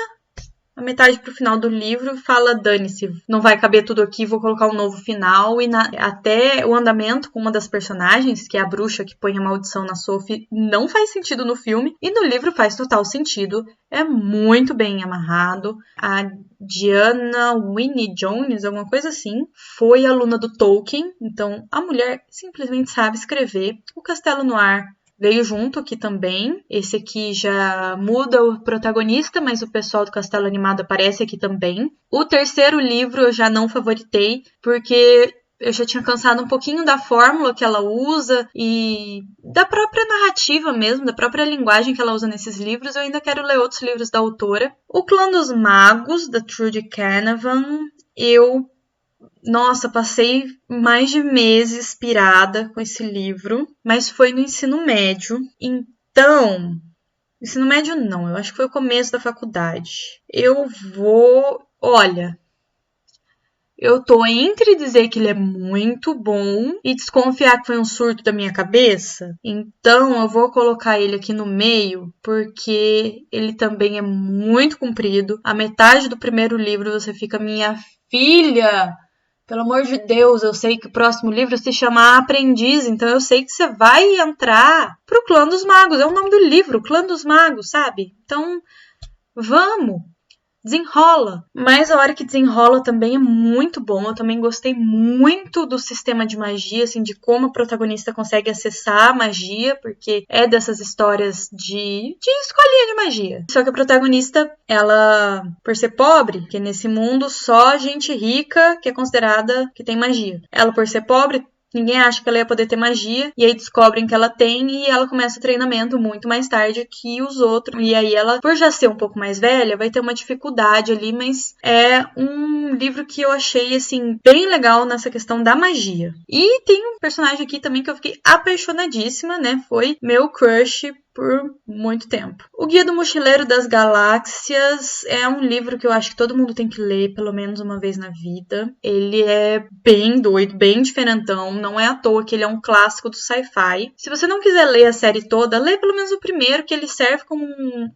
a metade pro final do livro, fala, dane-se, não vai caber tudo aqui, vou colocar um novo final, e até o andamento com uma das personagens, que é a bruxa que põe a maldição na Sophie, não faz sentido no filme, e no livro faz total sentido, é muito bem amarrado. A Diana Winnie Jones, alguma coisa assim, foi aluna do Tolkien, então a mulher simplesmente sabe escrever. O Castelo Noir veio junto aqui também. Esse aqui já muda o protagonista, mas o pessoal do Castelo Animado aparece aqui também. O terceiro livro eu já não favoritei, porque eu já tinha cansado um pouquinho da fórmula que ela usa e da própria narrativa mesmo, da própria linguagem que ela usa nesses livros. Eu ainda quero ler outros livros da autora. O Clã dos Magos, da Trudy Canavan, Nossa, passei mais de meses pirada com esse livro, mas foi no ensino médio. Então, ensino médio não, eu acho que foi o começo da faculdade. Olha, eu tô entre dizer que ele é muito bom e desconfiar que foi um surto da minha cabeça. Então, eu vou colocar ele aqui no meio, porque ele também é muito comprido. A metade do primeiro livro você fica, minha filha... Pelo amor de Deus, eu sei que o próximo livro se chama Aprendiz, então eu sei que você vai entrar pro Clã dos Magos. É o nome do livro, Clã dos Magos, sabe? Então, vamos! Desenrola. Mas a hora que desenrola também é muito bom. Eu também gostei muito do sistema de magia, assim, de como a protagonista consegue acessar a magia, porque é dessas histórias de escolinha de magia. Só que a protagonista, ela, por ser pobre, que nesse mundo só gente rica que é considerada que tem magia. Ela, por ser pobre, ninguém acha que ela ia poder ter magia, e aí descobrem que ela tem, e ela começa o treinamento muito mais tarde que os outros. E aí ela, por já ser um pouco mais velha, vai ter uma dificuldade ali, mas é um livro que eu achei, assim, bem legal nessa questão da magia. E tem um personagem aqui também que eu fiquei apaixonadíssima, né? Foi meu crush por muito tempo. O Guia do Mochileiro das Galáxias é um livro que eu acho que todo mundo tem que ler pelo menos uma vez na vida. Ele é bem doido, bem diferentão, não é à toa que ele é um clássico do sci-fi. Se você não quiser ler a série toda, lê pelo menos o primeiro, que ele serve como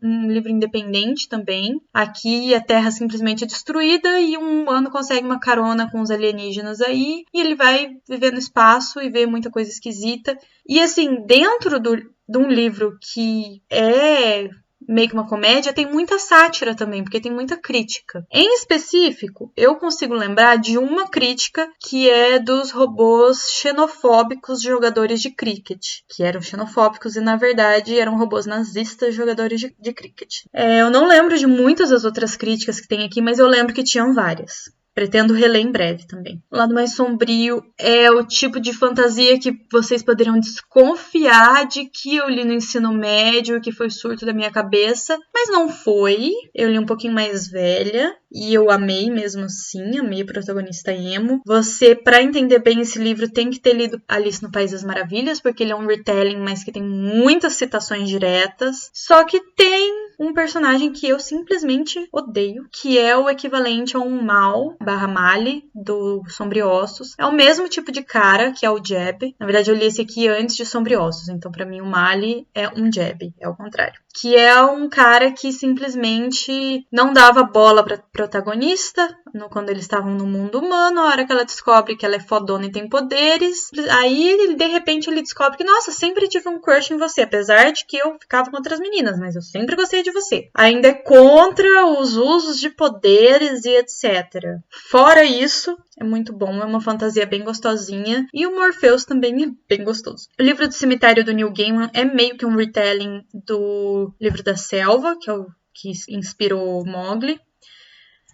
um livro independente também. Aqui a Terra simplesmente é destruída e um humano consegue uma carona com os alienígenas aí, e ele vai viver no espaço e ver muita coisa esquisita. E assim, dentro de um livro que é meio que uma comédia, tem muita sátira também, porque tem muita crítica. Em específico, eu consigo lembrar de uma crítica que é dos robôs xenofóbicos jogadores de cricket, que eram xenofóbicos e, na verdade, eram robôs nazistas jogadores de cricket. Eu não lembro de muitas das outras críticas que tem aqui, mas eu lembro que tinham várias. Pretendo reler em breve também. O lado mais sombrio é o tipo de fantasia que vocês poderiam desconfiar de que eu li no ensino médio, que foi surto da minha cabeça, mas não foi. Eu li um pouquinho mais velha e eu amei mesmo assim, amei a protagonista emo. Você, para entender bem esse livro, tem que ter lido Alice no País das Maravilhas, porque ele é um retelling, mas que tem muitas citações diretas. Só que tem um personagem que eu simplesmente odeio, que é o equivalente a um Mal / Mali do Sombriossos. É o mesmo tipo de cara que é o Jeb. Na verdade, eu li esse aqui antes de Sombriossos, então pra mim o Mali é um Jeb, é o contrário. Que é um cara que simplesmente não dava bola pra protagonista quando eles estavam no mundo humano. A hora que ela descobre que ela é fodona e tem poderes, aí de repente ele descobre que, nossa, sempre tive um crush em você, apesar de que eu ficava com outras meninas, mas eu sempre gostei de você. Ainda é contra os usos de poderes e etc. Fora isso, é muito bom, é uma fantasia bem gostosinha. E o Morpheus também é bem gostoso. O livro do cemitério do Neil Gaiman é meio que um retelling do livro da selva, que é o que inspirou Mowgli.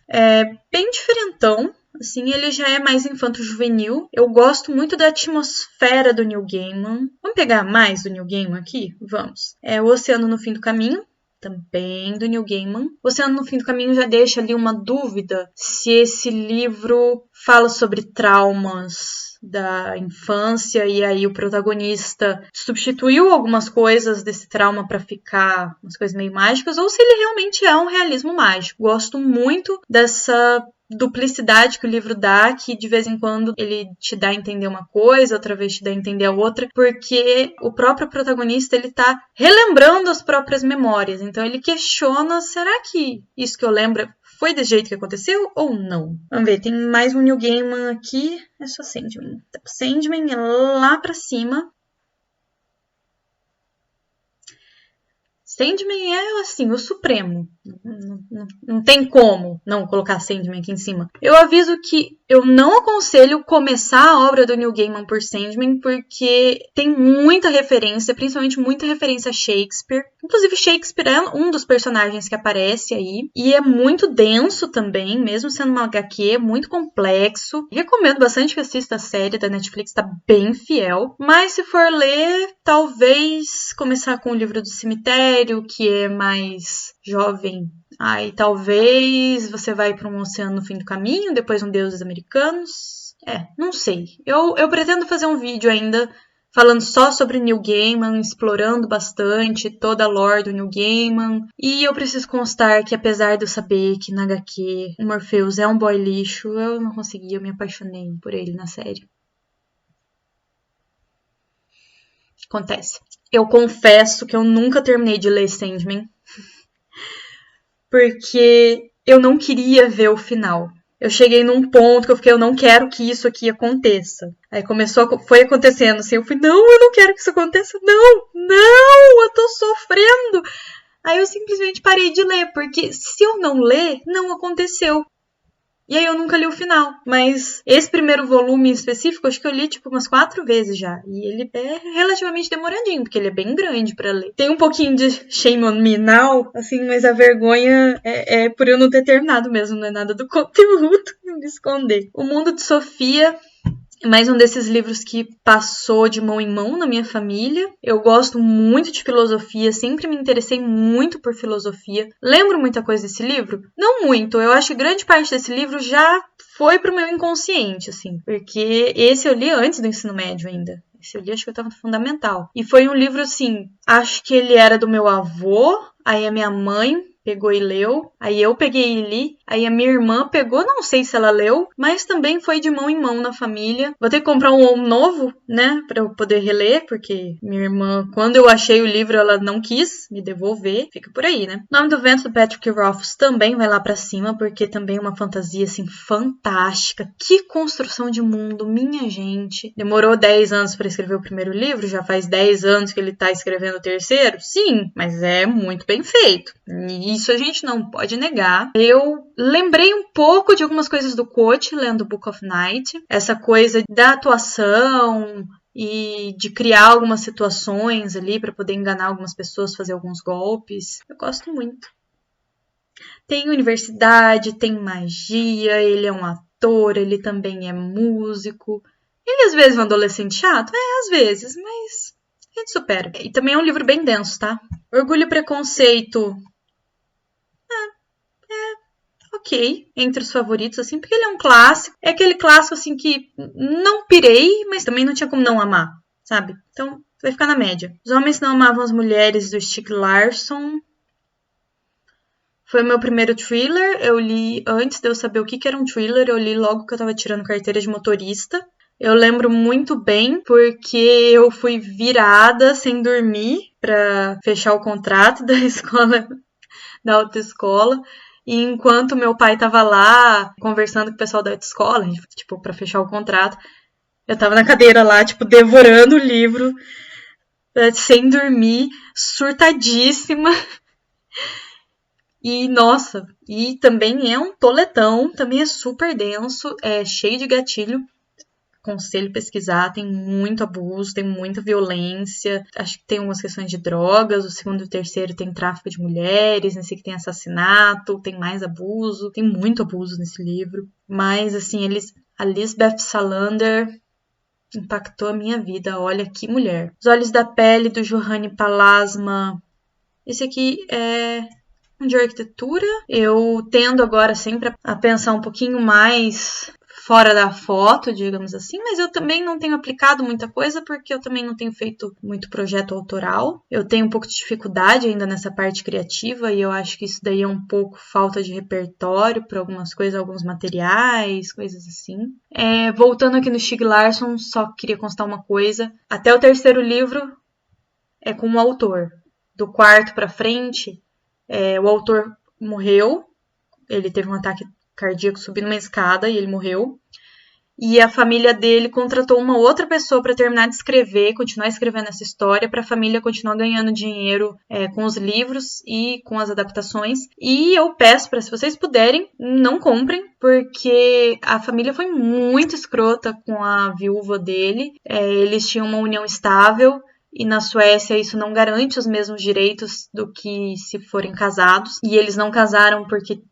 É bem diferentão. Assim, ele já é mais infanto-juvenil. Eu gosto muito da atmosfera do Neil Gaiman. Vamos pegar mais do Neil Gaiman aqui? Vamos. É O Oceano no Fim do Caminho, também do Neil Gaiman. O Oceano no Fim do Caminho já deixa ali uma dúvida se esse livro fala sobre traumas da infância e aí o protagonista substituiu algumas coisas desse trauma para ficar umas coisas meio mágicas, ou se ele realmente é um realismo mágico. Gosto muito dessa duplicidade que o livro dá, que de vez em quando ele te dá a entender uma coisa, outra vez te dá a entender a outra, porque o próprio protagonista ele tá relembrando as próprias memórias, então ele questiona, será que isso que eu lembro foi desse jeito que aconteceu ou não? Vamos ver, tem mais um Neil Gaiman aqui, é só Sandman. Sandman é lá pra cima. Sandman é, assim, o supremo. Não tem como não colocar Sandman aqui em cima. Eu aviso que eu não aconselho começar a obra do Neil Gaiman por Sandman, porque tem muita referência, principalmente muita referência a Shakespeare. Inclusive, Shakespeare é um dos personagens que aparece aí. E é muito denso também, mesmo sendo uma HQ, muito complexo. Recomendo bastante que assista a série da Netflix, tá bem fiel. Mas se for ler, talvez começar com o livro do cemitério, que é mais jovem. Aí talvez você vai para um Oceano no Fim do Caminho, depois um Deuses Americanos. Não sei. Eu pretendo fazer um vídeo ainda falando só sobre Neil Gaiman, explorando bastante toda a lore do Neil Gaiman. E eu preciso constar que apesar de eu saber que na HQ o Morpheus é um boy lixo, eu não consegui, eu me apaixonei por ele na série. Acontece. Eu confesso que eu nunca terminei de ler Sandman, porque eu não queria ver o final. Eu cheguei num ponto que eu fiquei, eu não quero que isso aqui aconteça. Aí foi acontecendo assim, eu fui, não, eu não quero que isso aconteça, não, eu tô sofrendo. Aí eu simplesmente parei de ler, porque se eu não ler, não aconteceu. E aí eu nunca li o final. Mas esse primeiro volume em específico, acho que eu li tipo umas 4 vezes já. E ele é relativamente demoradinho, porque ele é bem grande pra ler. Tem um pouquinho de shame on me now, assim, mas a vergonha é por eu não ter terminado mesmo, não é nada do conteúdo me esconder. O Mundo de Sofia é mais um desses livros que passou de mão em mão na minha família. Eu gosto muito de filosofia, sempre me interessei muito por filosofia. Lembro muita coisa desse livro? Não muito, eu acho que grande parte desse livro já foi pro meu inconsciente, assim. Porque esse eu li antes do ensino médio ainda. Esse eu li, acho que eu tava no fundamental. E foi um livro, assim, acho que ele era do meu avô, aí a minha mãe pegou e leu, aí eu peguei e li, aí a minha irmã pegou, não sei se ela leu, mas também foi de mão em mão na família. Vou ter que comprar um novo, né, pra eu poder reler, porque minha irmã, quando eu achei o livro, ela não quis me devolver, fica por aí, né. O Nome do Vento, do Patrick Rothfuss, também vai lá pra cima, porque também é uma fantasia, assim, fantástica. Que construção de mundo, minha gente. Demorou 10 anos pra escrever o primeiro livro, já faz 10 anos que ele tá escrevendo o terceiro? Sim, mas é muito bem feito. E isso a gente não pode negar. Eu lembrei um pouco de algumas coisas do Quote, lendo Book of Night. Essa coisa da atuação e de criar algumas situações ali para poder enganar algumas pessoas, fazer alguns golpes. Eu gosto muito. Tem universidade, tem magia, ele é um ator, ele também é músico. Ele às vezes é um adolescente chato? É, às vezes, mas a gente supera. E também é um livro bem denso, tá? Orgulho e Preconceito. Ok, entre os favoritos, assim, porque ele é um clássico. É aquele clássico, assim, que não pirei, mas também não tinha como não amar, sabe? Então, vai ficar na média. Os Homens Não Amavam as Mulheres, do Stieg Larsson. Foi o meu primeiro thriller. Eu li antes de eu saber o que era um thriller. Eu li logo que eu tava tirando carteira de motorista. Eu lembro muito bem porque eu fui virada sem dormir para fechar o contrato da escola, da autoescola. E enquanto meu pai tava lá conversando com o pessoal da autoescola, tipo, para fechar o contrato, eu tava na cadeira lá, tipo, devorando o livro, sem dormir, surtadíssima. E, nossa, e também é um toletão, também é super denso, é cheio de gatilho. Aconselho pesquisar, tem muito abuso, tem muita violência, acho que tem algumas questões de drogas, o segundo e o terceiro tem tráfico de mulheres, nesse que tem assassinato, tem mais abuso, tem muito abuso nesse livro, mas assim, a Lisbeth Salander impactou a minha vida, olha que mulher. Os Olhos da Pele, do Juhani Palasma, esse aqui é de arquitetura, eu tendo agora sempre a pensar um pouquinho mais fora da foto, digamos assim, mas eu também não tenho aplicado muita coisa porque eu também não tenho feito muito projeto autoral. Eu tenho um pouco de dificuldade ainda nessa parte criativa e eu acho que isso daí é um pouco falta de repertório para algumas coisas, alguns materiais, coisas assim. Voltando aqui no Stieg Larsson, só queria constar uma coisa. Até o terceiro livro é com o autor. Do quarto para frente, o autor morreu, ele teve um ataque cardíaco subindo uma escada e ele morreu. E a família dele contratou uma outra pessoa para terminar de escrever, continuar escrevendo essa história, para a família continuar ganhando dinheiro com os livros e com as adaptações. E eu peço para, se vocês puderem, não comprem, porque a família foi muito escrota com a viúva dele. Eles tinham uma união estável. E na Suécia isso não garante os mesmos direitos do que se forem casados. E eles não casaram porque,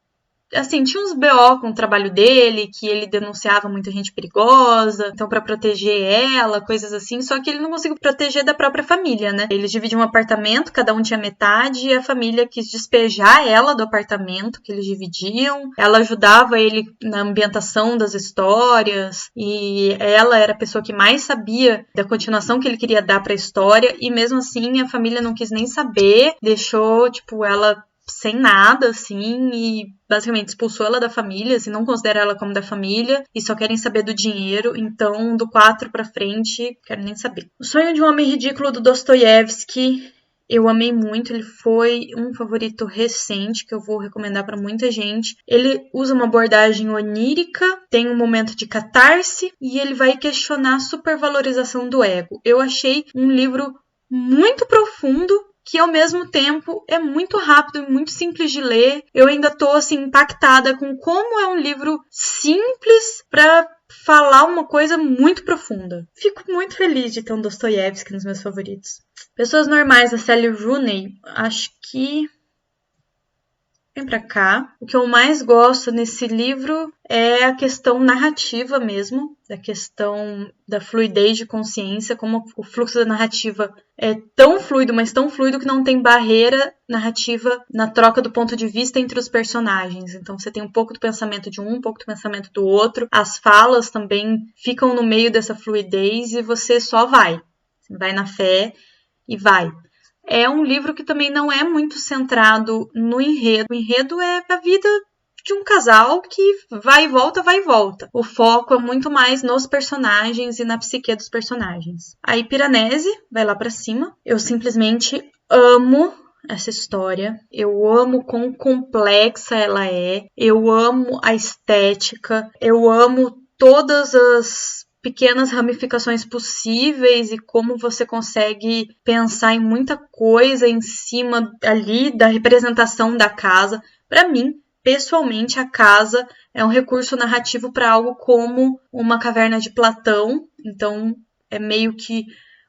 assim, tinha uns BO com o trabalho dele, que ele denunciava muita gente perigosa, então pra proteger ela, coisas assim, só que ele não conseguiu proteger da própria família, né? Eles dividiam um apartamento, cada um tinha metade, e a família quis despejar ela do apartamento que eles dividiam. Ela ajudava ele na ambientação das histórias, e ela era a pessoa que mais sabia da continuação que ele queria dar pra história, e mesmo assim a família não quis nem saber, deixou, tipo, ela sem nada, assim, e basicamente expulsou ela da família, assim, não considera ela como da família, e só querem saber do dinheiro, então do 4 pra frente, quero nem saber. O Sonho de um Homem Ridículo, do Dostoiévski, eu amei muito, ele foi um favorito recente, que eu vou recomendar pra muita gente. Ele usa uma abordagem onírica, tem um momento de catarse, e ele vai questionar a supervalorização do ego. Eu achei um livro muito profundo, que ao mesmo tempo é muito rápido e muito simples de ler. Eu ainda tô assim impactada com como é um livro simples para falar uma coisa muito profunda. Fico muito feliz de ter um Dostoiévski nos meus favoritos. Pessoas Normais, da Sally Rooney, acho que vem pra cá. O que eu mais gosto nesse livro é a questão narrativa mesmo, da questão da fluidez de consciência, como o fluxo da narrativa é tão fluido, mas tão fluido que não tem barreira narrativa na troca do ponto de vista entre os personagens. Então você tem um pouco do pensamento de um pouco do pensamento do outro. As falas também ficam no meio dessa fluidez e você só vai. Você vai na fé e vai. É um livro que também não é muito centrado no enredo. O enredo é a vida de um casal que vai e volta, vai e volta. O foco é muito mais nos personagens e na psique dos personagens. Aí Piranesi vai lá pra cima. Eu simplesmente amo essa história. Eu amo quão complexa ela é. Eu amo a estética. Eu amo todas as pequenas ramificações possíveis e como você consegue pensar em muita coisa em cima ali da representação da casa. Para mim, pessoalmente, a casa é um recurso narrativo para algo como uma caverna de Platão. Então, é meio que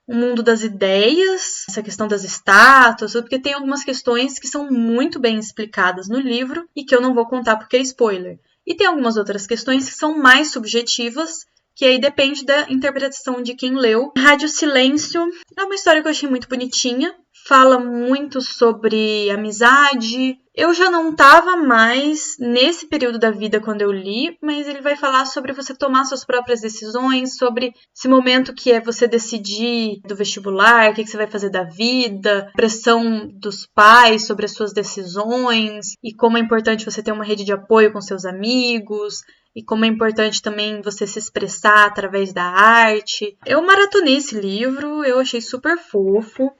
o mundo das ideias, essa questão das estátuas, porque tem algumas questões que são muito bem explicadas no livro e que eu não vou contar porque é spoiler. E tem algumas outras questões que são mais subjetivas, que aí depende da interpretação de quem leu. Rádio Silêncio é uma história que eu achei muito bonitinha, fala muito sobre amizade. Eu já não estava mais nesse período da vida quando eu li, mas ele vai falar sobre você tomar suas próprias decisões, sobre esse momento que é você decidir do vestibular, o que você vai fazer da vida, pressão dos pais sobre as suas decisões e como é importante você ter uma rede de apoio com seus amigos. E como é importante também você se expressar através da arte. Eu maratonei esse livro, eu achei super fofo.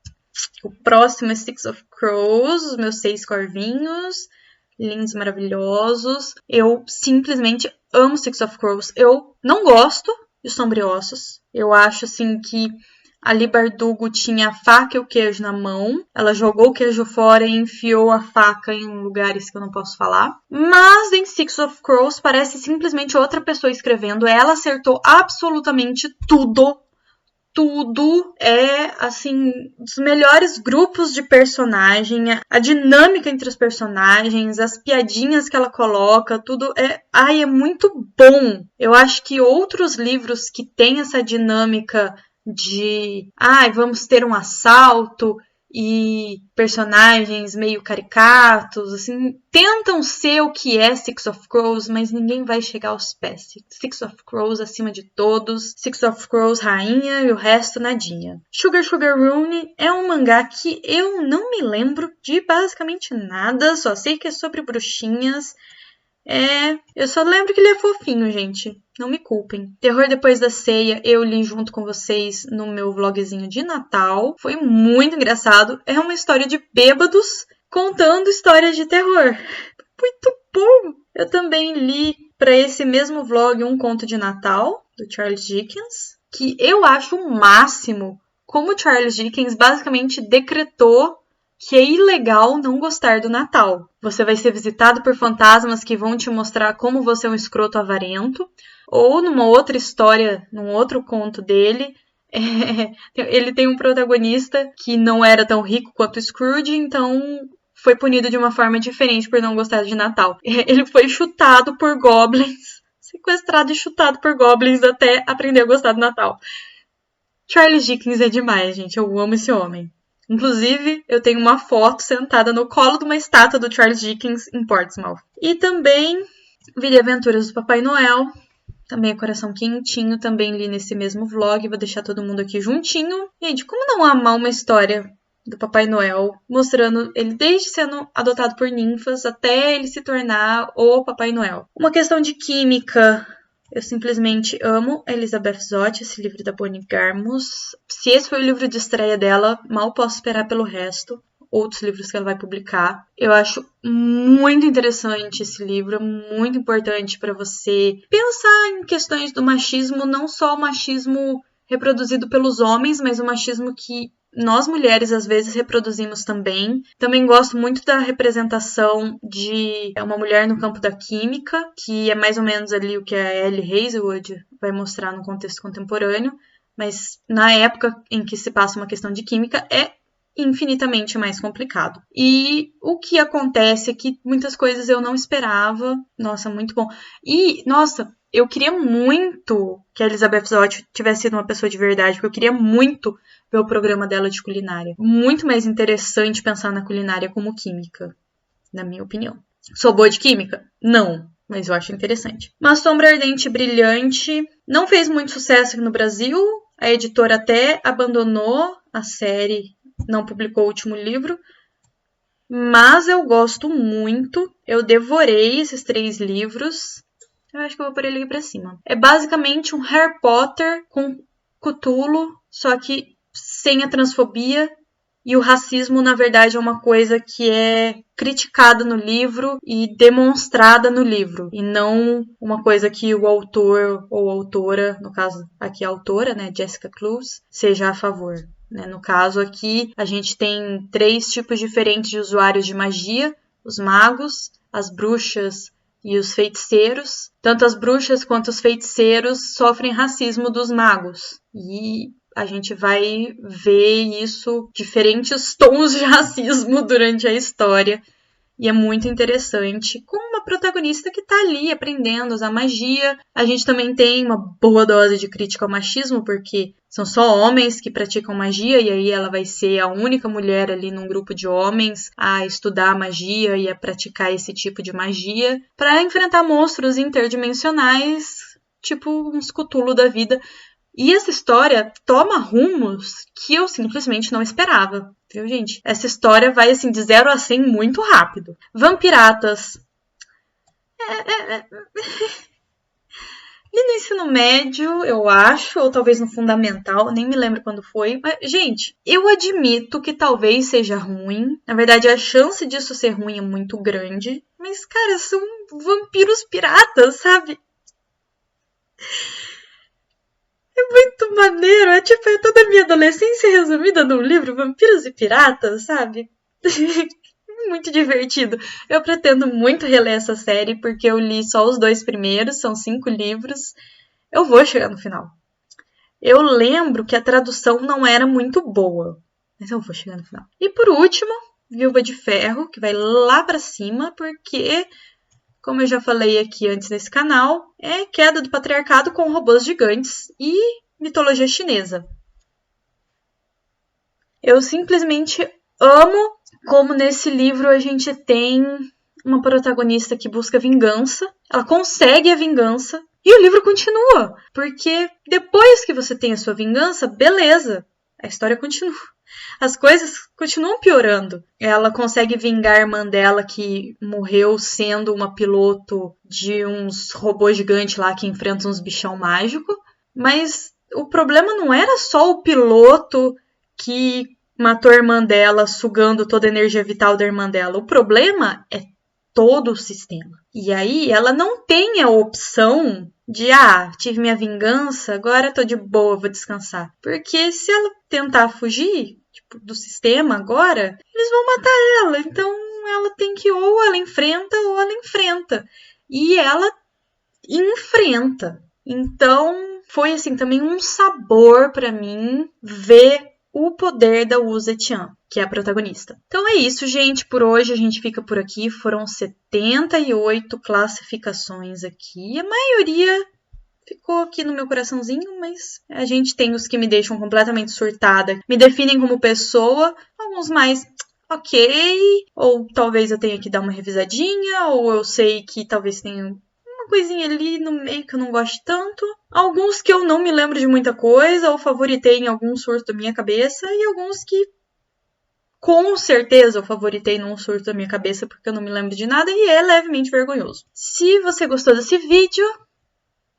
O próximo é Six of Crows, os meus 6 corvinhos, lindos, maravilhosos. Eu simplesmente amo Six of Crows. Eu não gosto de Sombriossos. Eu acho assim que a Leigh Bardugo tinha a faca e o queijo na mão. Ela jogou o queijo fora e enfiou a faca em lugares que eu não posso falar. Mas em Six of Crows parece simplesmente outra pessoa escrevendo. Ela acertou absolutamente tudo. Tudo é, assim, dos melhores grupos de personagem, a dinâmica entre os personagens, as piadinhas que ela coloca, tudo é muito bom. Eu acho que outros livros que têm essa dinâmica de, vamos ter um assalto e personagens meio caricatos, assim, tentam ser o que é Six of Crows, mas ninguém vai chegar aos pés. Six of Crows acima de todos, Six of Crows rainha e o resto nadinha. Sugar Sugar Rune é um mangá que eu não me lembro de basicamente nada, só sei que é sobre bruxinhas. Eu só lembro que ele é fofinho, gente. Não me culpem. Terror Depois da Ceia, eu li junto com vocês no meu vlogzinho de Natal. Foi muito engraçado. É uma história de bêbados contando histórias de terror. Muito bom! Eu também li para esse mesmo vlog um conto de Natal, do Charles Dickens, que eu acho o máximo como Charles Dickens basicamente decretou que é ilegal não gostar do Natal. Você vai ser visitado por fantasmas que vão te mostrar como você é um escroto avarento. Ou numa outra história, num outro conto dele, ele tem um protagonista que não era tão rico quanto Scrooge, então foi punido de uma forma diferente por não gostar de Natal. Ele foi chutado por goblins, sequestrado e chutado por goblins até aprender a gostar do Natal. Charles Dickens é demais, gente. Eu amo esse homem. Inclusive, eu tenho uma foto sentada no colo de uma estátua do Charles Dickens em Portsmouth. E também vi Aventuras do Papai Noel. Também é coração quentinho. Também li nesse mesmo vlog. Vou deixar todo mundo aqui juntinho. Gente, como não amar uma história do Papai Noel, mostrando ele desde sendo adotado por ninfas até ele se tornar o Papai Noel. Uma questão de química. Eu simplesmente amo a Elizabeth Zott, esse livro da Bonnie Garmus. Se esse foi o livro de estreia dela, mal posso esperar pelo resto. Outros livros que ela vai publicar. Eu acho muito interessante esse livro, muito importante para você pensar em questões do machismo, não só o machismo reproduzido pelos homens, mas o machismo que nós mulheres às vezes reproduzimos também. Também gosto muito da representação de uma mulher no campo da química, que é mais ou menos ali o que a Ellie Hazelwood vai mostrar no contexto contemporâneo, mas na época em que se passa uma questão de química é infinitamente mais complicado. E o que acontece é que muitas coisas eu não esperava. Nossa, muito bom. E, nossa, eu queria muito que a Elizabeth Zott tivesse sido uma pessoa de verdade, porque eu queria muito ver o programa dela de culinária. Muito mais interessante pensar na culinária como química, na minha opinião. Sou boa de química? Não, mas eu acho interessante. Uma Sombra Ardente e Brilhante não fez muito sucesso aqui no Brasil. A editora até abandonou a série não publicou o último livro, mas eu gosto muito. Eu devorei esses 3 livros. Eu acho que eu vou pôr ele aqui pra cima. É basicamente um Harry Potter com Cthulhu, só que sem a transfobia. E o racismo, na verdade, é uma coisa que é criticada no livro e demonstrada no livro. E não uma coisa que o autor ou autora, no caso aqui a autora, né, Jessica Clues, seja a favor. No caso aqui, a gente tem 3 tipos diferentes de usuários de magia: os magos, as bruxas e os feiticeiros. Tanto as bruxas quanto os feiticeiros sofrem racismo dos magos. E a gente vai ver isso, diferentes tons de racismo durante a história. E é muito interessante, com uma protagonista que tá ali aprendendo a usar magia. A gente também tem uma boa dose de crítica ao machismo, porque são só homens que praticam magia, e aí ela vai ser a única mulher ali num grupo de homens a estudar magia e a praticar esse tipo de magia, para enfrentar monstros interdimensionais, tipo uns Cthulhu da vida. E essa história toma rumos que eu simplesmente não esperava, viu, gente? Essa história vai, assim, de 0 a 100 muito rápido. Vampiratas. E no ensino médio, eu acho, ou talvez no fundamental, nem me lembro quando foi. Mas, gente, eu admito que talvez seja ruim. Na verdade, a chance disso ser ruim é muito grande. Mas, cara, são vampiros piratas, sabe? É muito maneiro, é toda a minha adolescência resumida num livro, Vampiros e Piratas, sabe? Muito divertido. Eu pretendo muito reler essa série, porque eu li só os 2 primeiros, são 5 livros. Eu vou chegar no final. Eu lembro que a tradução não era muito boa, mas eu vou chegar no final. E por último, Viúva de Ferro, que vai lá pra cima, porque, como eu já falei aqui antes nesse canal, é queda do patriarcado com robôs gigantes e mitologia chinesa. Eu simplesmente amo como nesse livro a gente tem uma protagonista que busca vingança, ela consegue a vingança e o livro continua, porque depois que você tem a sua vingança, beleza, a história continua. As coisas continuam piorando. Ela consegue vingar a irmã dela que morreu sendo uma piloto de uns robôs gigantes lá que enfrentam uns bichão mágico, mas o problema não era só o piloto que matou a irmã dela, sugando toda a energia vital da irmã dela. O problema é todo o sistema. E aí ela não tem a opção de, tive minha vingança, agora tô de boa, vou descansar. Porque se ela tentar fugir do sistema agora, eles vão matar ela. Então ela tem que ou ela enfrenta. E ela enfrenta. Então foi assim também um sabor para mim ver o poder da Wu Zetian, que é a protagonista. Então é isso, gente. Por hoje a gente fica por aqui. Foram 78 classificações aqui. A maioria ficou aqui no meu coraçãozinho, mas a gente tem os que me deixam completamente surtada, me definem como pessoa, alguns mais ok, ou talvez eu tenha que dar uma revisadinha, ou eu sei que talvez tenha uma coisinha ali no meio que eu não gosto tanto. Alguns que eu não me lembro de muita coisa, ou favoritei em algum surto da minha cabeça, e alguns que com certeza eu favoritei num surto da minha cabeça porque eu não me lembro de nada e é levemente vergonhoso. Se você gostou desse vídeo,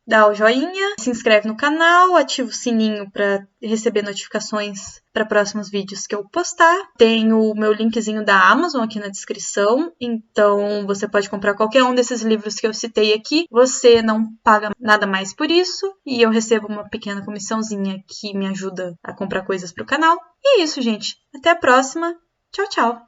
dá o joinha, se inscreve no canal, ativa o sininho para receber notificações para próximos vídeos que eu postar. Tem o meu linkzinho da Amazon aqui na descrição, então você pode comprar qualquer um desses livros que eu citei aqui. Você não paga nada mais por isso e eu recebo uma pequena comissãozinha que me ajuda a comprar coisas para o canal. E é isso, gente. Até a próxima. Tchau, tchau.